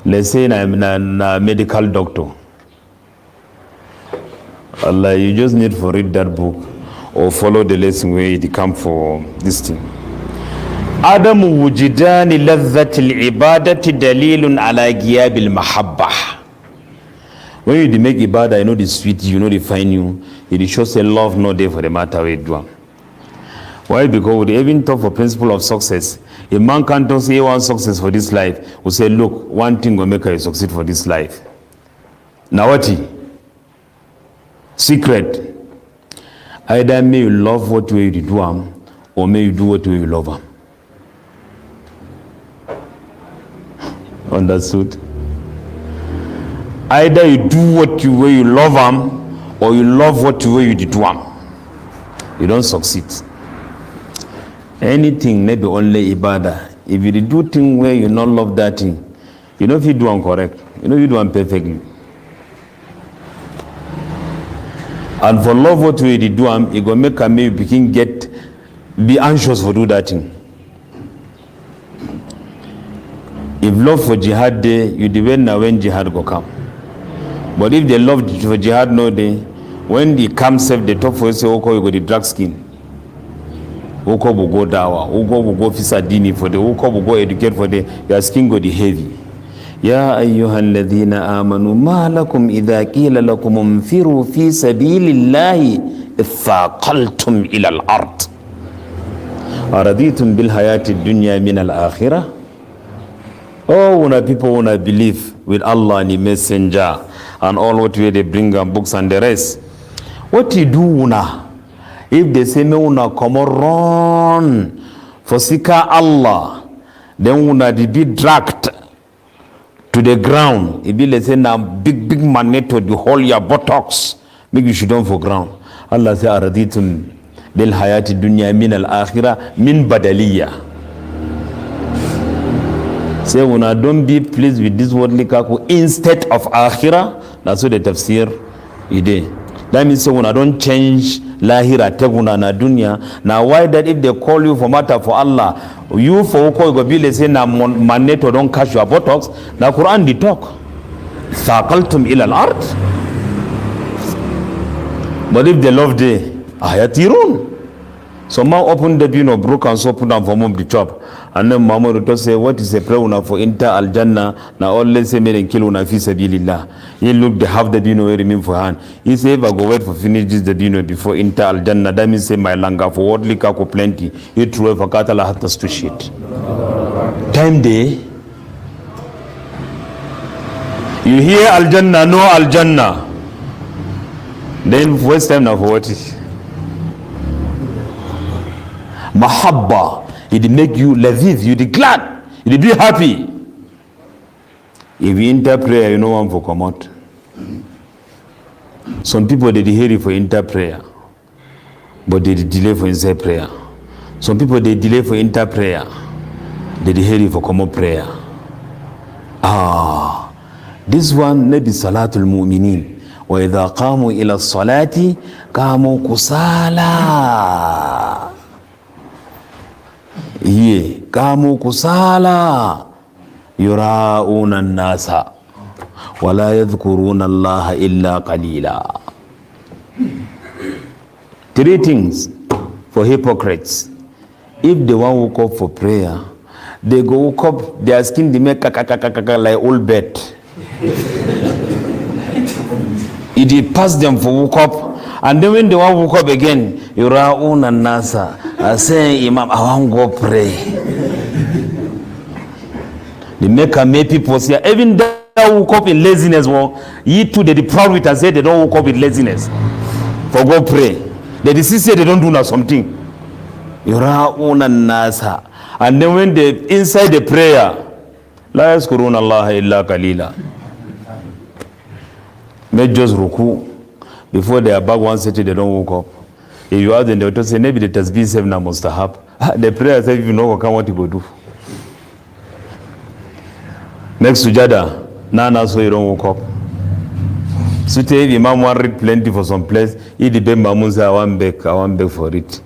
Let's say I'm a medical doctor. Allah, you just need to read that book or follow the lesson where it come for this thing. Adam wujidani ladhatil ibadati dalilun ala giyabil mahabbah. When you make ibadah, you know the sweet, you know the fine you. It shows a love not there for the matter we do. Why? Because we even talk for principle of success. A man can't say one success for this life. We say, look, one thing will make you succeed for this life. Now what? Secret. Either may you love what you do, or may you do what you love. Understood? Either you do what you way you love them, or you love what you way you do them. You don't succeed. Anything maybe only ibadah. If you do thing where you not love that thing, you know if you do them correct, you know you do them perfectly. And for love what you do them, it gonna make a maybe begin be anxious for do that thing. If love for jihad day, you depend now when jihad go come. But if they love for jihad no day, when they come safe, they talk for you say, okay, you got the drug skin. who go dawa, who go fisa dini for the, who go educate for the, your skin go the heavy. Ya ayyuhalladhina amanu ma lakum idha qila lakum unfiru fi sabilillahi ithaqaltum ila al-ard araditum bil hayati dunya min al-akhirah. Oh, when people wanna believe with Allah and the messenger and all what way they bring and books and the rest, what you do una? If they say me una come run for seeker Allah, then una be dragged to the ground. It be let's say now big magnet to hold your buttocks, make you should down for ground. Allah say araditum bil hayati dunya min al akhirah min badaliya. Say una don't be pleased with this worldly kaku instead of akhirah. That's what the tafsir ide. That means say una don't change lahira teguna na dunya. Now why that if they call you for matter for Allah, you for uko go be let's say na maneto don't catch your buttocks. Na Quran di talk. Thaqaltum ila al-ard. But if they love the ayatirun. So man open the bin of broke and so put down for mom the chop. And then Mama to say what is a prayer una for enter al jannah. Now all let's say me kill una fi sabilillah. He look they have the bin where remain for hand. He say if I go wait for finish this the bin before enter al jannah. That means say my langa for worldly kako plenty. He throw for katala hatas to shit. Time day. You hear al jannah, no al jannah. Then first time now for what is mahabba, it make you laziz, you be glad, you be happy. If you enter prayer, you know one for come out. Some people they hear it for enter prayer, but they delay for inside prayer. Some people they delay for enter prayer, they hear it for come out prayer. This one maybe salatul mu'minin. وإذا قاموا إلى الصلاة قاموا كسالى. قاموا كسالى يراءون الناس ولا يذكرون الله إلا قليلا. Three things for hypocrites. If they want to wake up for prayer, they go wake up, their skin they make like old bed. It pass them for woke up, and then when they want to woke up again, Yuraun and Nasa are saying, Imam, I want to go pray. They make people say, even they woke up in laziness. Well, ye too, they proud with and say they don't woke up with laziness. For go pray. They say they don't do now something. Yuraun and Nasa. And then when they inside the prayer, La yaskurun Allah illa qalila. Make just ruku before they are back 1:30, they don't wake up. If you ask them, they will say maybe the tasbih 7 na mustahab. The prayer says if you know what you go do. Next sujada, nana so you don't wake up. So tell the Imam want read plenty for some place. He depend Mamun say I want beg for it.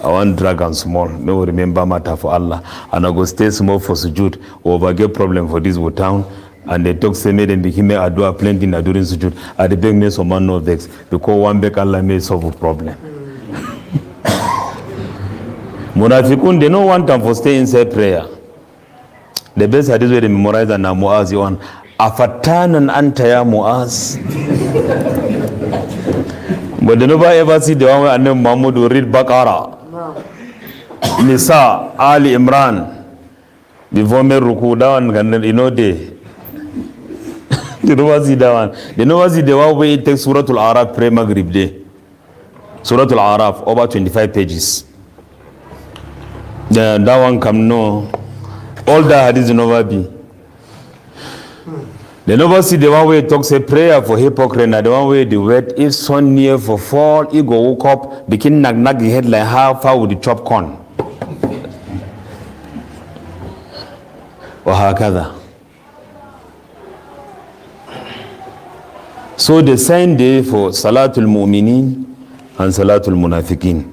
I want drag and small. May we remember matter for Allah. And I go stay small for sujud. Over get problem for this town. And they talk say made them become a dua plenty in during sujud. At the beg me some man no vex because one beg Allah may solve a problem. Munafiqun they don't want them for stay inside prayer. The best hadith where they memorize and Muaz you want afatanan anta ya Muaz. But they never ever see the one where Annabi Muhammad will read Baqarah, Nisa, Ali Imran before me ruku down and you know they never see that one. They never see the one where it takes Surah Al-Araf pray Maghrib day. Surah Al-Araf over 25 pages. That one come no. All that hadith never be. They never see the one where it talks a prayer for hypocrite. The one where the word if sun near for fall, he go woke up, begin nag the head like how far with the chop corn. Or hakada. So the same day for Salatul Mu'minin and Salatul Munafiqin.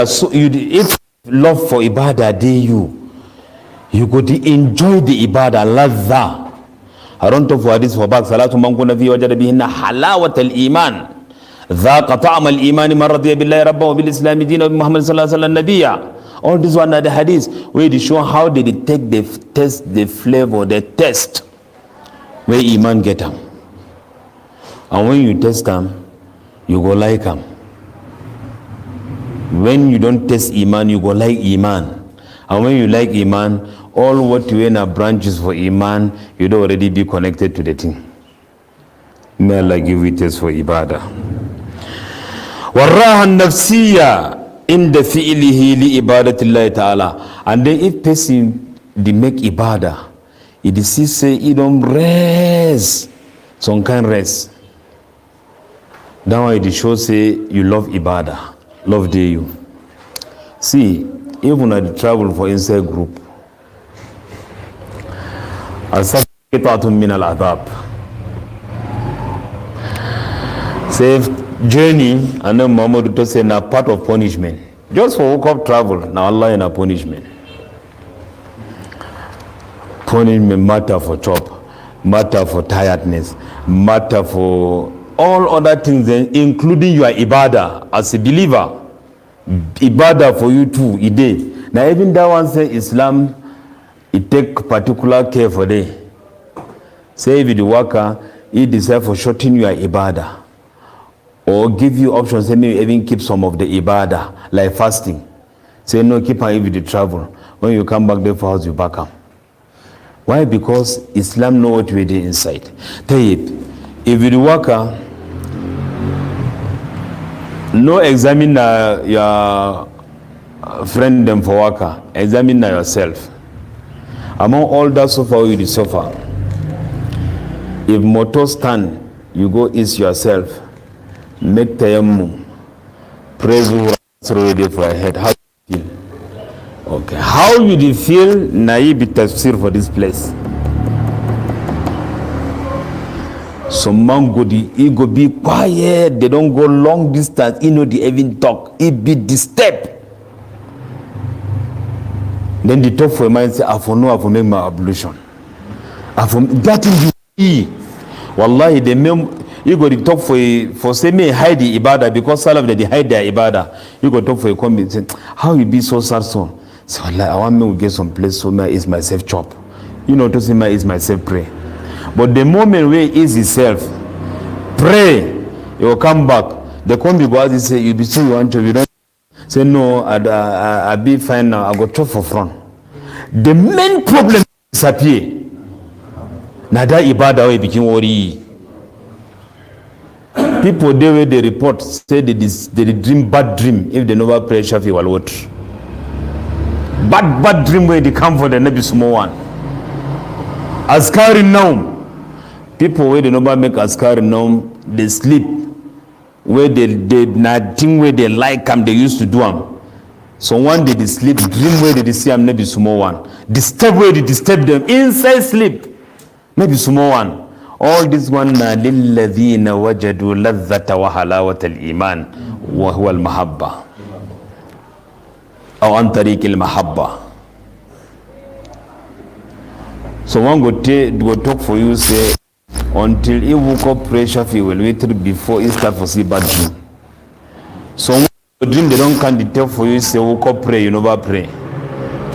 So if love for ibadah day you go to enjoy the ibadah ladha. I don't talk for hadith for back salatu man kuna fi wajada bihinna halawat al-iman. ذاق طعم الإيمان من رضي بالله ربا وبالإسلام دينا وبمحمد صلى الله عليه وسلم نبيا. All these one are the hadith where they show how did it take the taste, the flavor, the taste where iman get them. And when you taste them, you go like them. When you don't taste iman, you go like iman. And when you like iman, all what you in are branches for iman, you'd already be connected to the thing. May Allah give you taste for ibadah. وَالرَّاحَ النَّفْسِيَّةِ in the fi'lihi li ibadatillahi ta'ala. And then if person they make ibadah, it is say he don't rest, some kind rest. That why it shows say you love ibadah, love day you. See, even at the travel for inside group, as-saqitatun min al-adab. Say journey, and then Muhammad to say na part of punishment. Just for woke up travel, now Allah in a punishment. Punishment matter for chop, matter for tiredness, matter for all other things, including your ibadah as a believer. Ibadah for you too, ide. Now even that one say Islam, it take particular care for day. Say if the worker, he deserve for shorten your ibadah. Or give you options, say maybe even keep some of the ibadah, like fasting. Say no, keep on if you travel. When you come back there for house, you back up. Why? Because Islam know what we do inside. Tayyib, if you worker, no examine your friend them for worker, examine yourself. Among all that suffer, you suffer. If motor stand, you go ease yourself. Make tayammum, pray zuhur already for your head. How do you feel? Okay, how you do feel? Naive tafsir for this place. Some man go he go be quiet. They don't go long distance. He know they even talk. He be disturbed. Then they talk for a mind. Say, I for know I for make my ablution. I for that is you. Wallahi, they make. You go to talk for say me hide the ibadah because some of them they hide their ibadah. You go talk for a comment say how you be so sad so. So like I want me to get some place so me is myself chop. You know to say me is myself pray. But the moment where is himself pray, you will come back. The come be go out say you be say you want to you don't say no I be fine now I go talk for front. The main problem disappear. Now that ibadah we became worry. People there where they report say they dream bad dream if they never pray Shafi wal watr. Bad dream where they come for the Nabi small one. Askari naum. People where they never make askari naum, they sleep. Where they nothing where they like them, they used to do them. So one day they sleep, dream where they see them Nabi small one. Disturb where they disturb them inside sleep. Nabi small one. All this one للذين وجدوا لذة وحلاوة الإيمان وهو المحبة أو عن طريق المحبة. So one go talk for you say until he woke up pray Shafi will wait before he start for see bad dream. So one dream they don't can tell for you say woke up pray you never pray.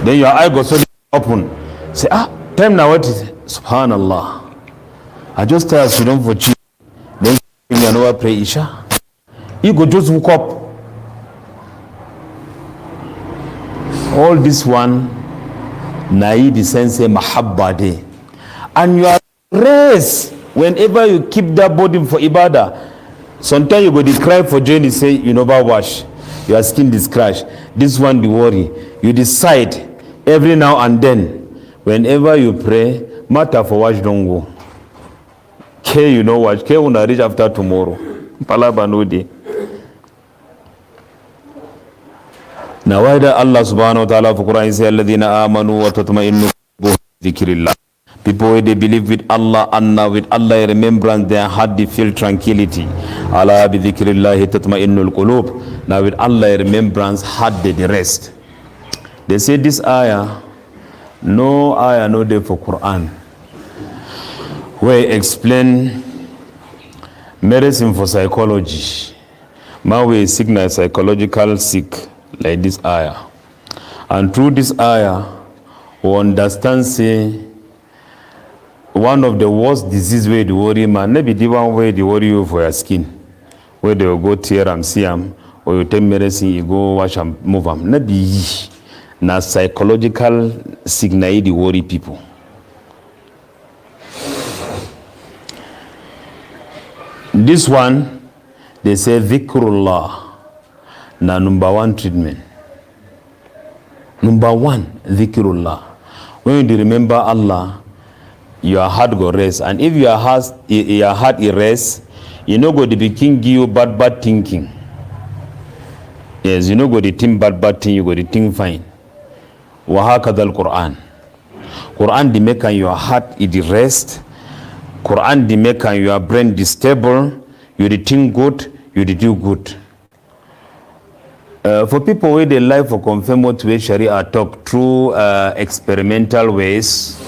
Then your eye go so open say time now what is it? Subhanallah. I just tell us you don't for cheap. Then you never pray Isha. You go just woke up. All this one, naive sense mahabba day. And you are raised whenever you keep that body for ibadah. Sometimes you go to cry for journey, say you never wash. Your skin is scratched. This one be worry. You decide every now and then, whenever you pray, matter for wash don't go. K you know what? K will reach after tomorrow. Palaba no day. Now why did Allah subhanahu wa ta'ala for Quran say alladhina amanu wa tatma'innu qulubuhum bi dhikrillah. People where they believe with Allah and now with Allah remembrance their heart they feel tranquility. Allah bi dhikrillah tatma'innul qulub. Now with Allah remembrance heart they rest. They say this ayah no day for Quran. Where explain medicine for psychology. Man we signal psychological sick like this ayah. And through this ayah, we understand say one of the worst disease where they worry man, maybe the one where they worry you for your skin. Where they will go tear and see them, or you take medicine, you go wash and move them. Maybe na psychological signal they worry people. This one, they say dhikrullah, na number one treatment. Number one, dhikrullah. When you remember Allah, your heart go rest. And if your heart is rest, you know go to be king give you bad thinking. Yes, you know go to think bad thing, you go to think fine. Wahakadal Quran. Quran the make your heart it rest. Quran the make your brain is stable. You the think good, you the do good. For people where they like for confirm what way Sharia talk through experimental ways,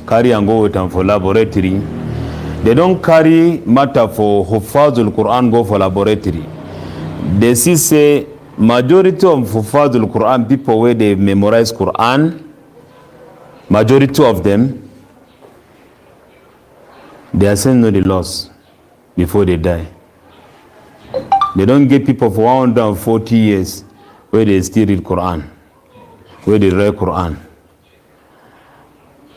carry and go with them for laboratory. They don't carry matter for Hufazul Quran go for laboratory. They see say majority of Hufazul Quran people where they memorize Quran, majority of them, they are saying no the loss before they die. They don't get people for 140 years where they still read Quran, where they read Quran.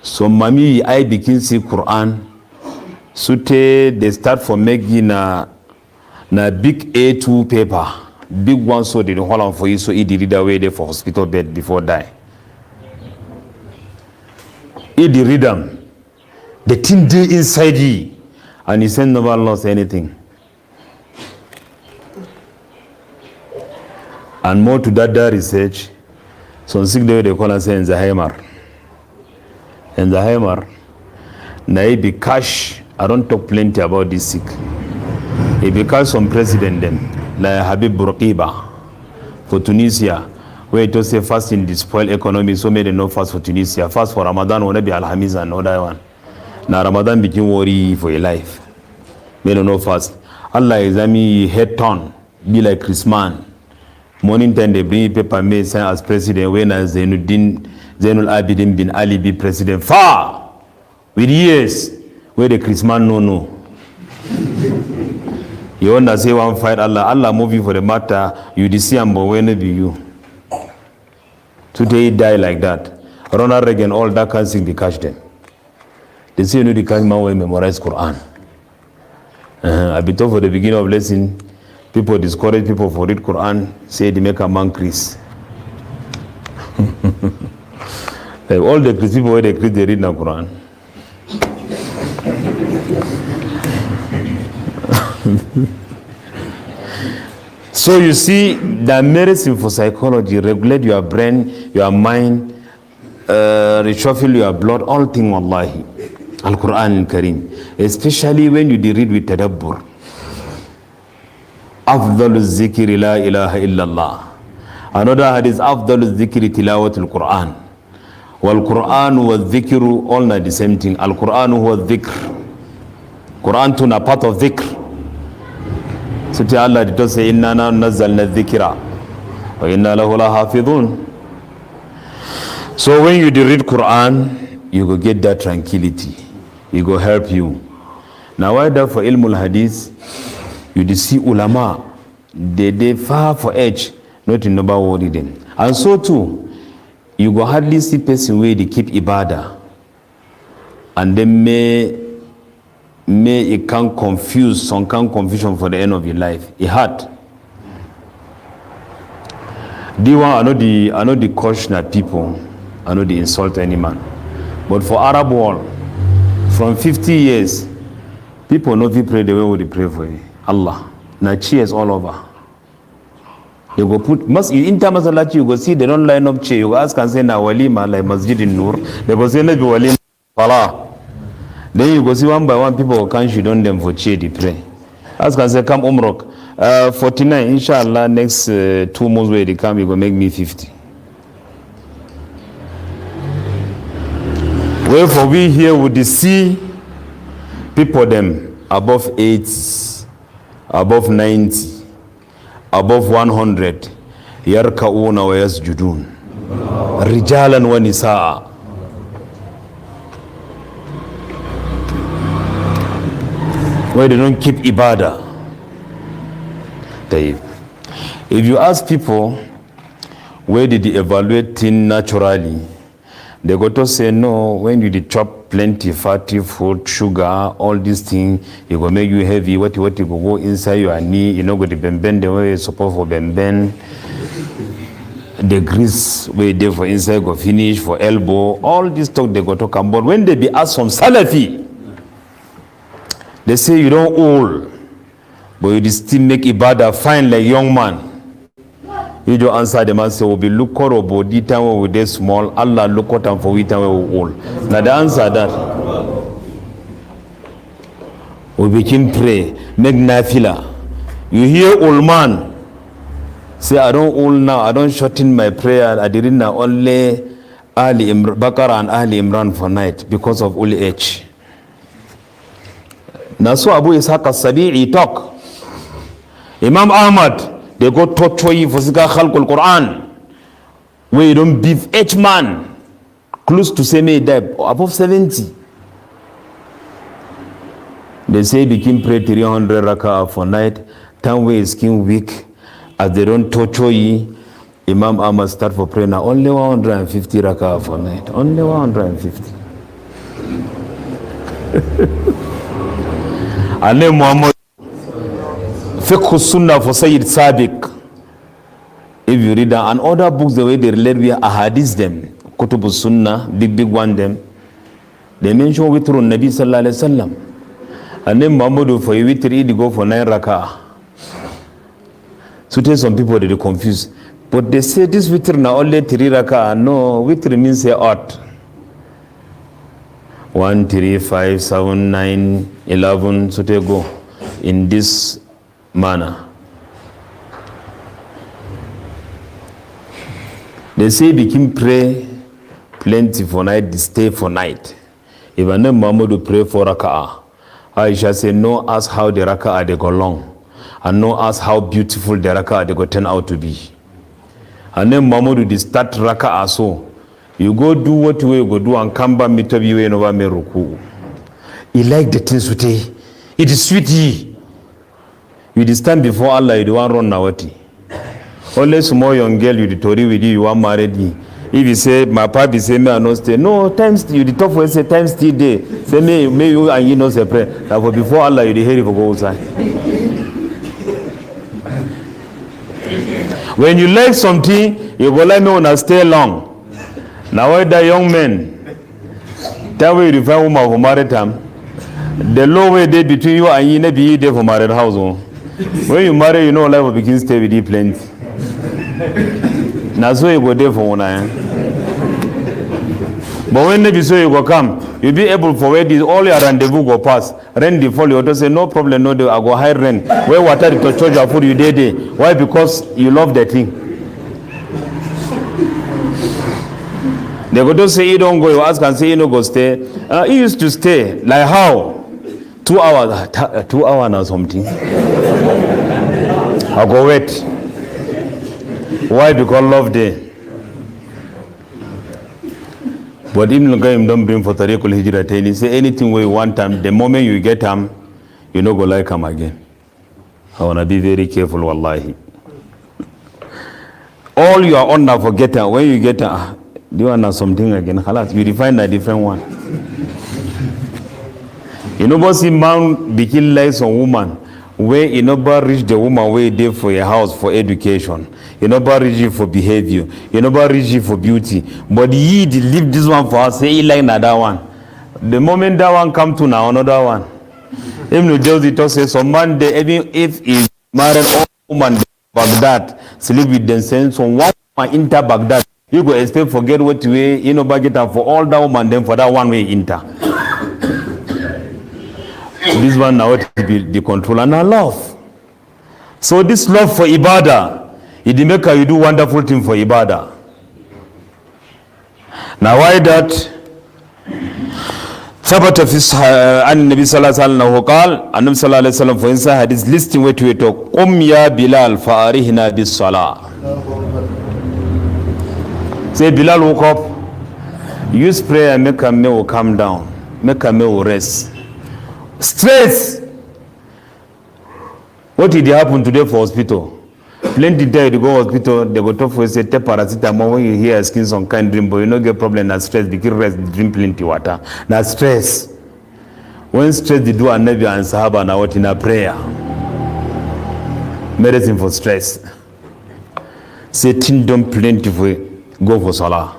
So mami I begin see Quran. Sute they start for making na big A2 paper, big one so they don't hold on for you so it read away there for hospital bed before die. It read them, the thing they inside you, and he said never lost anything. And more to that research, some sick day they call and say Enzahemer. Enzahemer, na be cash. I don't talk plenty about this sick. It because some president them, like Habib Bourguiba for Tunisia, where it was say fast in the spoil economy, so made no fast for Tunisia. Fast for Ramadan will be Al-Hamis and other one. Now Ramadan became worry for your life. Made no fast. Allah is head turn, be like Christmas. Morning time they bring paper may sign as president when as Zainul Abidin bin Ali be president. Far with years where the Christmas no. You want to say one fight Allah move you for the matter, you see but when it be you. Today he die like that. Ronald Reagan, all that kind of thing they catch them. They say you know the catch man will memorize Quran. I be told for the beginning of lesson. People discourage people for read Quran, say they make a man Chris. Like all the Chris people where they Chris, they read the Quran. So you see, the medicine for psychology regulate your brain, your mind, reshuffle your blood, all things wallahi. Al-Quran al-Karim. Especially when you read with tadabbur. أفضل الذكر لا إله إلا الله. Another hadith, أفضل الذكر تلاوة القرآن. والقرآن والذكر all not the same thing. القرآن هو الذكر. Quran too na part of dhikr. So to Allah did say إننا نزلنا الذكر وإنا له لحافظون. So when you read Quran, you go get that tranquility. It go help you. Now why that for ilmul hadith? You see ulama, they far for age, not in number worry them. And so too, you go hardly see person where they keep ibadah. And then may it can confuse, some can confusion for the end of your life. It hard. I know the caution at people, I know the insult any man. But for Arab world, from 50 years, people know if you pray the way they pray for you. Allah. Now chairs all over. You go put in terms of that you go see they don't line up chair. You go ask and say na walima like Masjidun Noor. They go say maybe walima Salah. Then you go see one by one people will come down them for chair they pray. Ask and say come Umrok. 49 inshallah next 2 months where they come you go make me 50. Wherefore we here would see people them above 80. Above 90, above 100, yarka'una wa yasjudun, rijalan wa nisaa. Where they don't keep ibadah. If you ask people where did they evaluate things naturally, they go to say no. When you chop plenty fatty food, sugar, all these things, it will make you heavy. What you go inside your knee, you know, go to bend the way it's supposed for bend. The grease where they for inside go finish for elbow. All this talk they go talk about. When they be asked from Salafi, they say you don't old, but you still make ibadah fine like young man. You just answer them and say, "We be look for body time when we dey small. Allah look at them for we time when we old." Now the answer that we begin pray, make nafila. You hear old man say, "I don't old now. I don't shorten my prayer. I didn't now only Baqarah and Ali Imran for night because of old age." Now so Abu Ishaq as-Sabi'i talk. Imam Ahmad, they go torture you for Zikr Khalqul Quran, where you don't beef each man close to same age, above 70. They say begin pray 300 rak'ah for night, time where his skin weak, as they don't torture you. Imam Ahmad start for prayer now, only 150 rak'ah for night, only 150. And then Muhammad Fiqh Sunnah for Sayyid Sabiq. If you read that, and other books, the way they relate with ahadith them, Kutub Sunnah, big one them, they mention Witrun Nabi Sallallahu Alaihi Wasallam. And then Muhammad for Witr, they go for 9 rak'ah. So tell some people that they confused. But they say this Witr now only 3 rak'ah. No, Witr means a odd. 1, 3, 5, 7, 9, 11, so they go in this manner. They say begin pray plenty for night, stay for night. If I know Muhammad will pray for raka'ah, Aisha say no, ask how the raka'ah they go long, and no, ask how beautiful the raka'ah they go turn out to be. And then Muhammad will start raka'ah so. You go do what you go do and come back meet up you and over me ruku. He like the things with it. It is sweet. You stand before Allah, you don't run nawati. Only small young girl you told with you, you want married. If you say my papi say me I no stay. No, times you the tough way say times still day. Say me you and you no separate. That for before Allah you the hear for go outside. When you like something, you go like me when I stay long. Now why the young men, that way you find woman for married time, the low way day between you and you never be there for married house. When you marry, you know life will begin stay with you plenty. Now so you go there for one eye. But when they be so you go come, you'll be able for where this all your rendezvous go pass. Rent the fall, you to say no problem, no day, I go high rent. Where water to charge your food you day. Why? Because you love the thing. They go to say you don't go, you ask and say you no go stay. He used to stay. Like how? 2 hours, 2 hours or something. I go wait. Why? Because love there. But Ibn Qayyim don't bring for Tariqul Hijratain. He say anything where you want them, the moment you get them, you no go like them again. I want to be very careful, wallahi. All you are on now forget them. When you get them, do you want something again? You define a different one. You know, boss, man begin like some woman where you never reach the woman where they for your house for education. You never reach it for behavior. You never reach it for beauty. But ye leave this one for us, say he like another one. The moment that one come to now another one. Even Joseph talk say some man they even if he married all woman Baghdad, sleep with them, send some one woman enter Baghdad. You go expect forget what way, you know, budget for all that woman, then for that one way enter. This one now to be the control and our love. So this love for ibadah, it make you do wonderful thing for ibadah. Now why that? ثبت في عن النبي صلى الله عليه وسلم أنه قال النبي صلى الله عليه وسلم for inside hadith listing where to talk قم يا بلال فأرهنا بالصلاة. Say Bilal woke up, use prayer, make a meal calm down, make a meal rest. Stress. What did happen today for hospital? Plenty died to go hospital. They go talk for say take paracetamol when you hear skin some kind dream, but you no get problem. Na stress because rest drink plenty water. Na stress. When stress they do Nabi and Sahaba na what in a prayer. Medicine for stress. Say tin don't plenty for go for salah.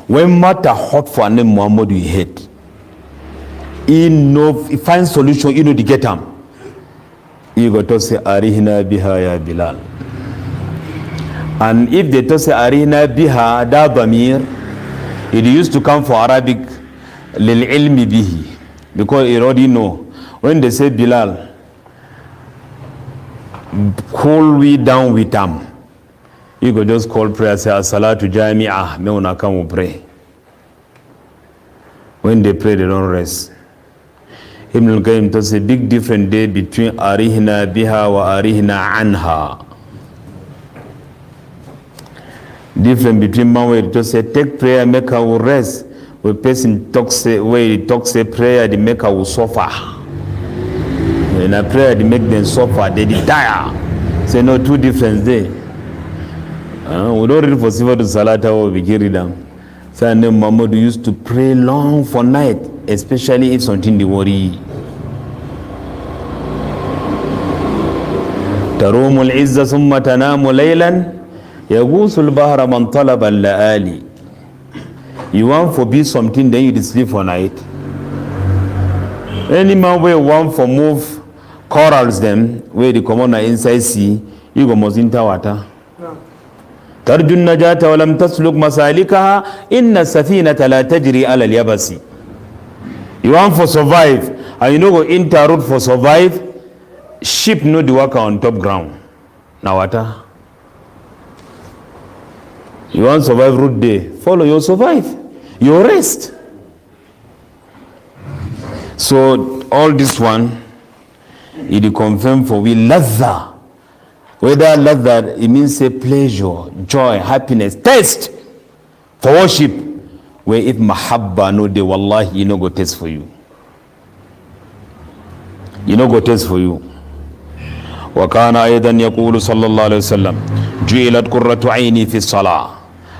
When matter hot for a name Muhammad you hate. He find solution. You know to get them. You got to say Arihina biha ya Bilal. And if they to say Arihina biha da Bamir, it used to come for Arabic lil ilmi bihi, because you already know when they say Bilal, cool we down with them. You could just call prayer, say as-salatu jami'ah, me una come pray. When they pray, they don't rest. Ibn al-Qayyim to say big different day between arihna biha wa arihna anha. Different between man where to say take prayer, make her will rest. Where person talks say where he talks say prayer, the make her will suffer. In a prayer, they make them suffer, they die. Say no, two different day. We don't read for Siva to Salata or Bikiri them. So Muhammad used to pray long for night, especially if something they worry. تروم العزة ثم تنام ليلا يغوص البحر من طلب اللآلي. You want to be something, then you sleep for night. Any man where want for move corals them where the commoner inside sea, you go must enter water. ترجو النجاة ولم تسلك مسالكها إن السفينة لا تجري على اليابس. You want for survive and you know go enter road for survive, ship no the worker on top ground. Now water. You want survive road day, follow you survive. You rest. So all this one it confirm for we ladha. Whether ladha, it means a pleasure, joy, happiness, taste for worship. Where if mahabba no de wallahi, you know go taste for you. You know go taste for you. وكان أيضا يقول صلى الله عليه وسلم جعلت قرة عيني في الصلاة.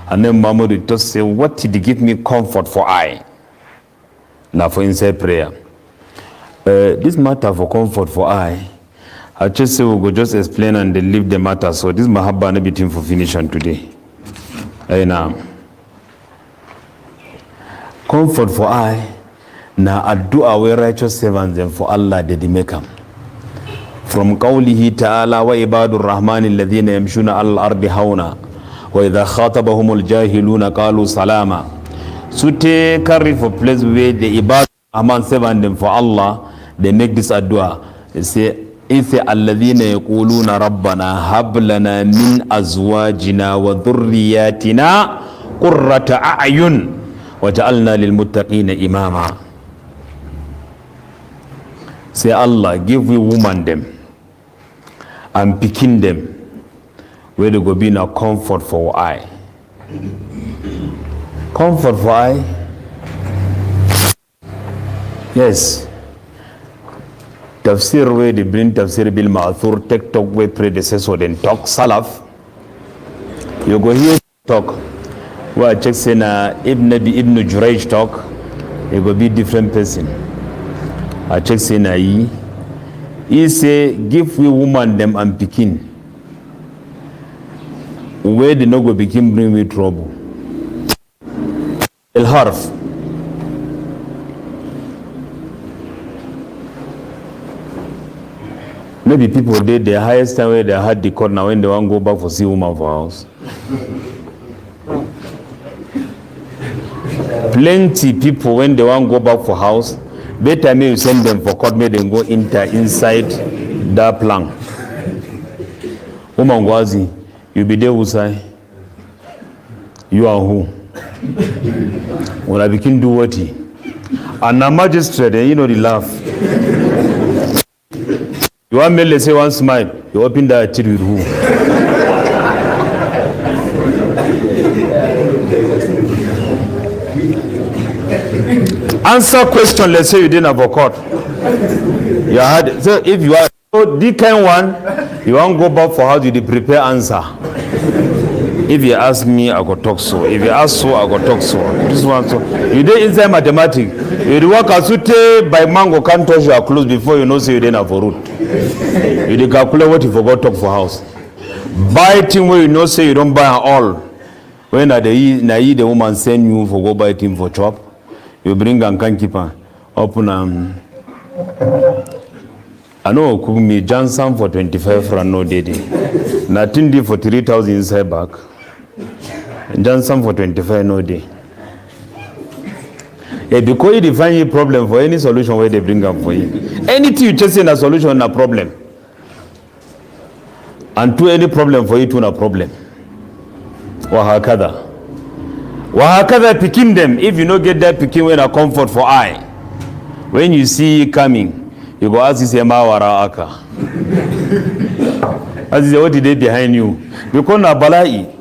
And then Muhammad just say, what did he give me comfort for I? Now for inside prayer. This matter for comfort for I just say we go just explain and they leave the matter. So this mahabba na between for finishing today. Now comfort for I na addu'a we righteous servants them for Allah they make them. From qawlihi ta'ala wa ibadur rahman alladhina yamshuna al-ardi hauna wa idha khatabahumul jahiluna qalu salama. So take carry for place where the ibadur rahman servant them for Allah they make this addu'a. They say إذ الذين يقولون ربنا هب لنا من أزواجنا وذرياتنا قرة أعين وجعلنا للمتقين إماما. Say Allah, give we woman them and picking them where they go be now comfort for I. Comfort for I? Yes. Tafsir where they bring tafsir bil ma'thur, take talk where predecessor then talk salaf. You go here talk where check say na Ibn Jurayj talk, you go be different person. I check say na he say give we woman them and picking where they no go begin bring me trouble. El harf. Maybe people did the highest time where they had the court now when they want to go back for see woman for house. Plenty people when they want to go back for house, better may you send them for court, may they go inside that plank. Woman Gwazi, you be there Usai. You are who? When I begin do what he. And a magistrate, you know, the laugh. You want me to say one smile, you open that teeth with who? Answer question, let's say you didn't have a court. You had, so if you are the kind one, you want to go back for how did you prepare answer. If you ask me, I go talk so. If you ask so, I go talk so. This one so. You did inside mathematics. You work as by mango can't touch your clothes before you know say you didn't have a root. You did calculate what you forgot talk for house. Buy thing where you know say you don't buy all. When the woman send you for go buy thing for chop, you bring and can keep open I know cook me Johnson for 25 for no day. Nothing did for 3,000 inside back. Johnson for 25 no day. Yeah, because you define a problem for any solution where they bring up for you. Anything you chase in a solution, a problem. And to any problem for you to a problem. Wahakada. Wahakada picking them. If you don't get that picking when a comfort for eye. When you see it coming, you go ask this Mawara Aka. As what did they behind you? Because na balai.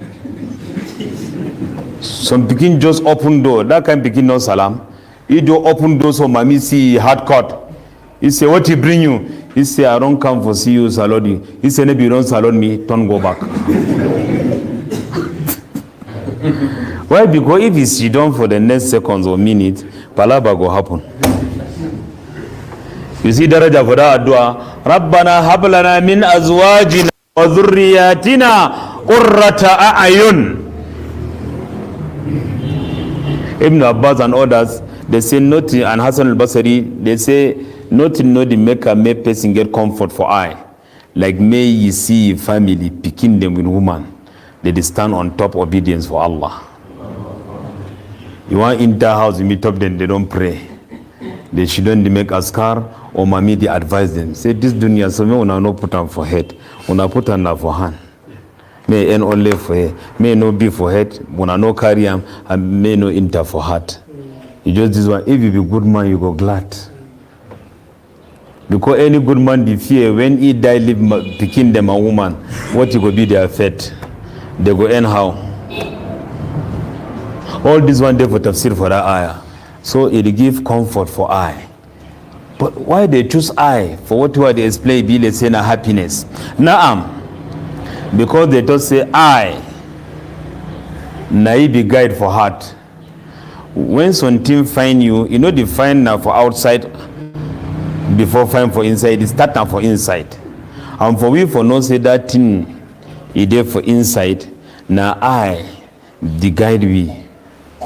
Some picking just open door. That can begin no salam. You do open door so mommy see hard cut. He say, what he bring you? He say, I don't come for see you salon you. He say, maybe you don't salon me, don't go back. Why? Because if you sit down for the next seconds or minutes, palaba go happen. You see daraja for that dua. Rabbana hablana min azwajina wa dhurriyatina qurrata a'yun. Ibn Abbas and others, they say nothing, and Hassan al-Basri, they say nothing no the maker make person get comfort for eye. Like may you see family picking them with woman, they stand on top obedience for Allah. You want enter house, you meet up them, they don't pray. They shouldn't make askar or mommy they advise them. Say this dunya so me una no put on for head, una put on for hand. May end only for head, may no be for head, una no carry am, and may no enter for heart. You just this one. If you be good man, you go glad. Because any good man be fear when he die, leave picking them a woman. What you go be their fate? They go anyhow. All this one day for tafsir for that ayah. So it give comfort for I. But why they choose I? For what they explain be let's say na happiness. Naam. Because they don't say I. Na be guide for heart. When some team find you, you know the find now for outside before find for inside. It start now for inside. And for we for not say that thing it there for inside. Now I the guide we.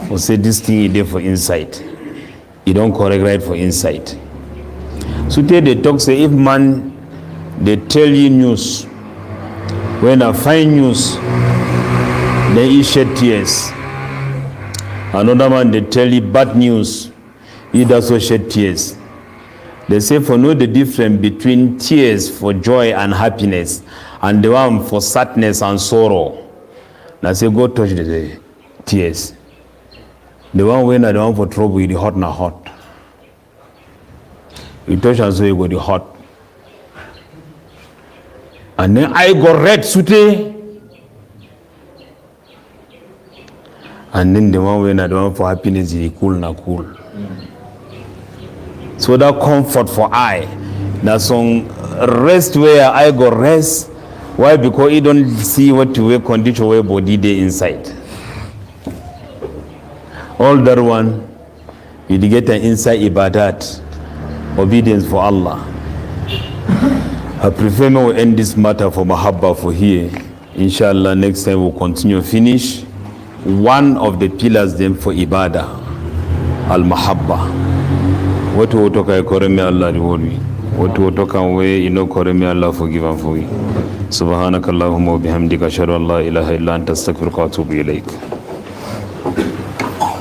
For say this thing is there for inside. You don't correct right for inside. So today they talk say if man they tell you news. When I find news, then he shed tears. Another man they tell you bad news, he also shed tears. They say for know the difference between tears for joy and happiness and the one for sadness and sorrow. Now say go touch the tears. The one when I don't for trouble, the hot na hot. You touch and so you go the hot. And then I go red sute. And then the one when I don't for happiness, is cool na cool. So that comfort for I. That's some rest where I go rest. Why? Because you don't see what to wear condition where body day inside. All that one, you get an inside ibadat, obedience for Allah. I prefer me we end this matter for mahabba for here. Inshallah, next time we'll continue finish one of the pillars then for ibadah, al-mahabba. What we talk I correct me Allah reward me. What we talk away, you know, correct me Allah forgive and for me. Subhanakallahumma wa bihamdika ashhadu an la ilaha illa anta astaghfiruka wa atubu ilayk.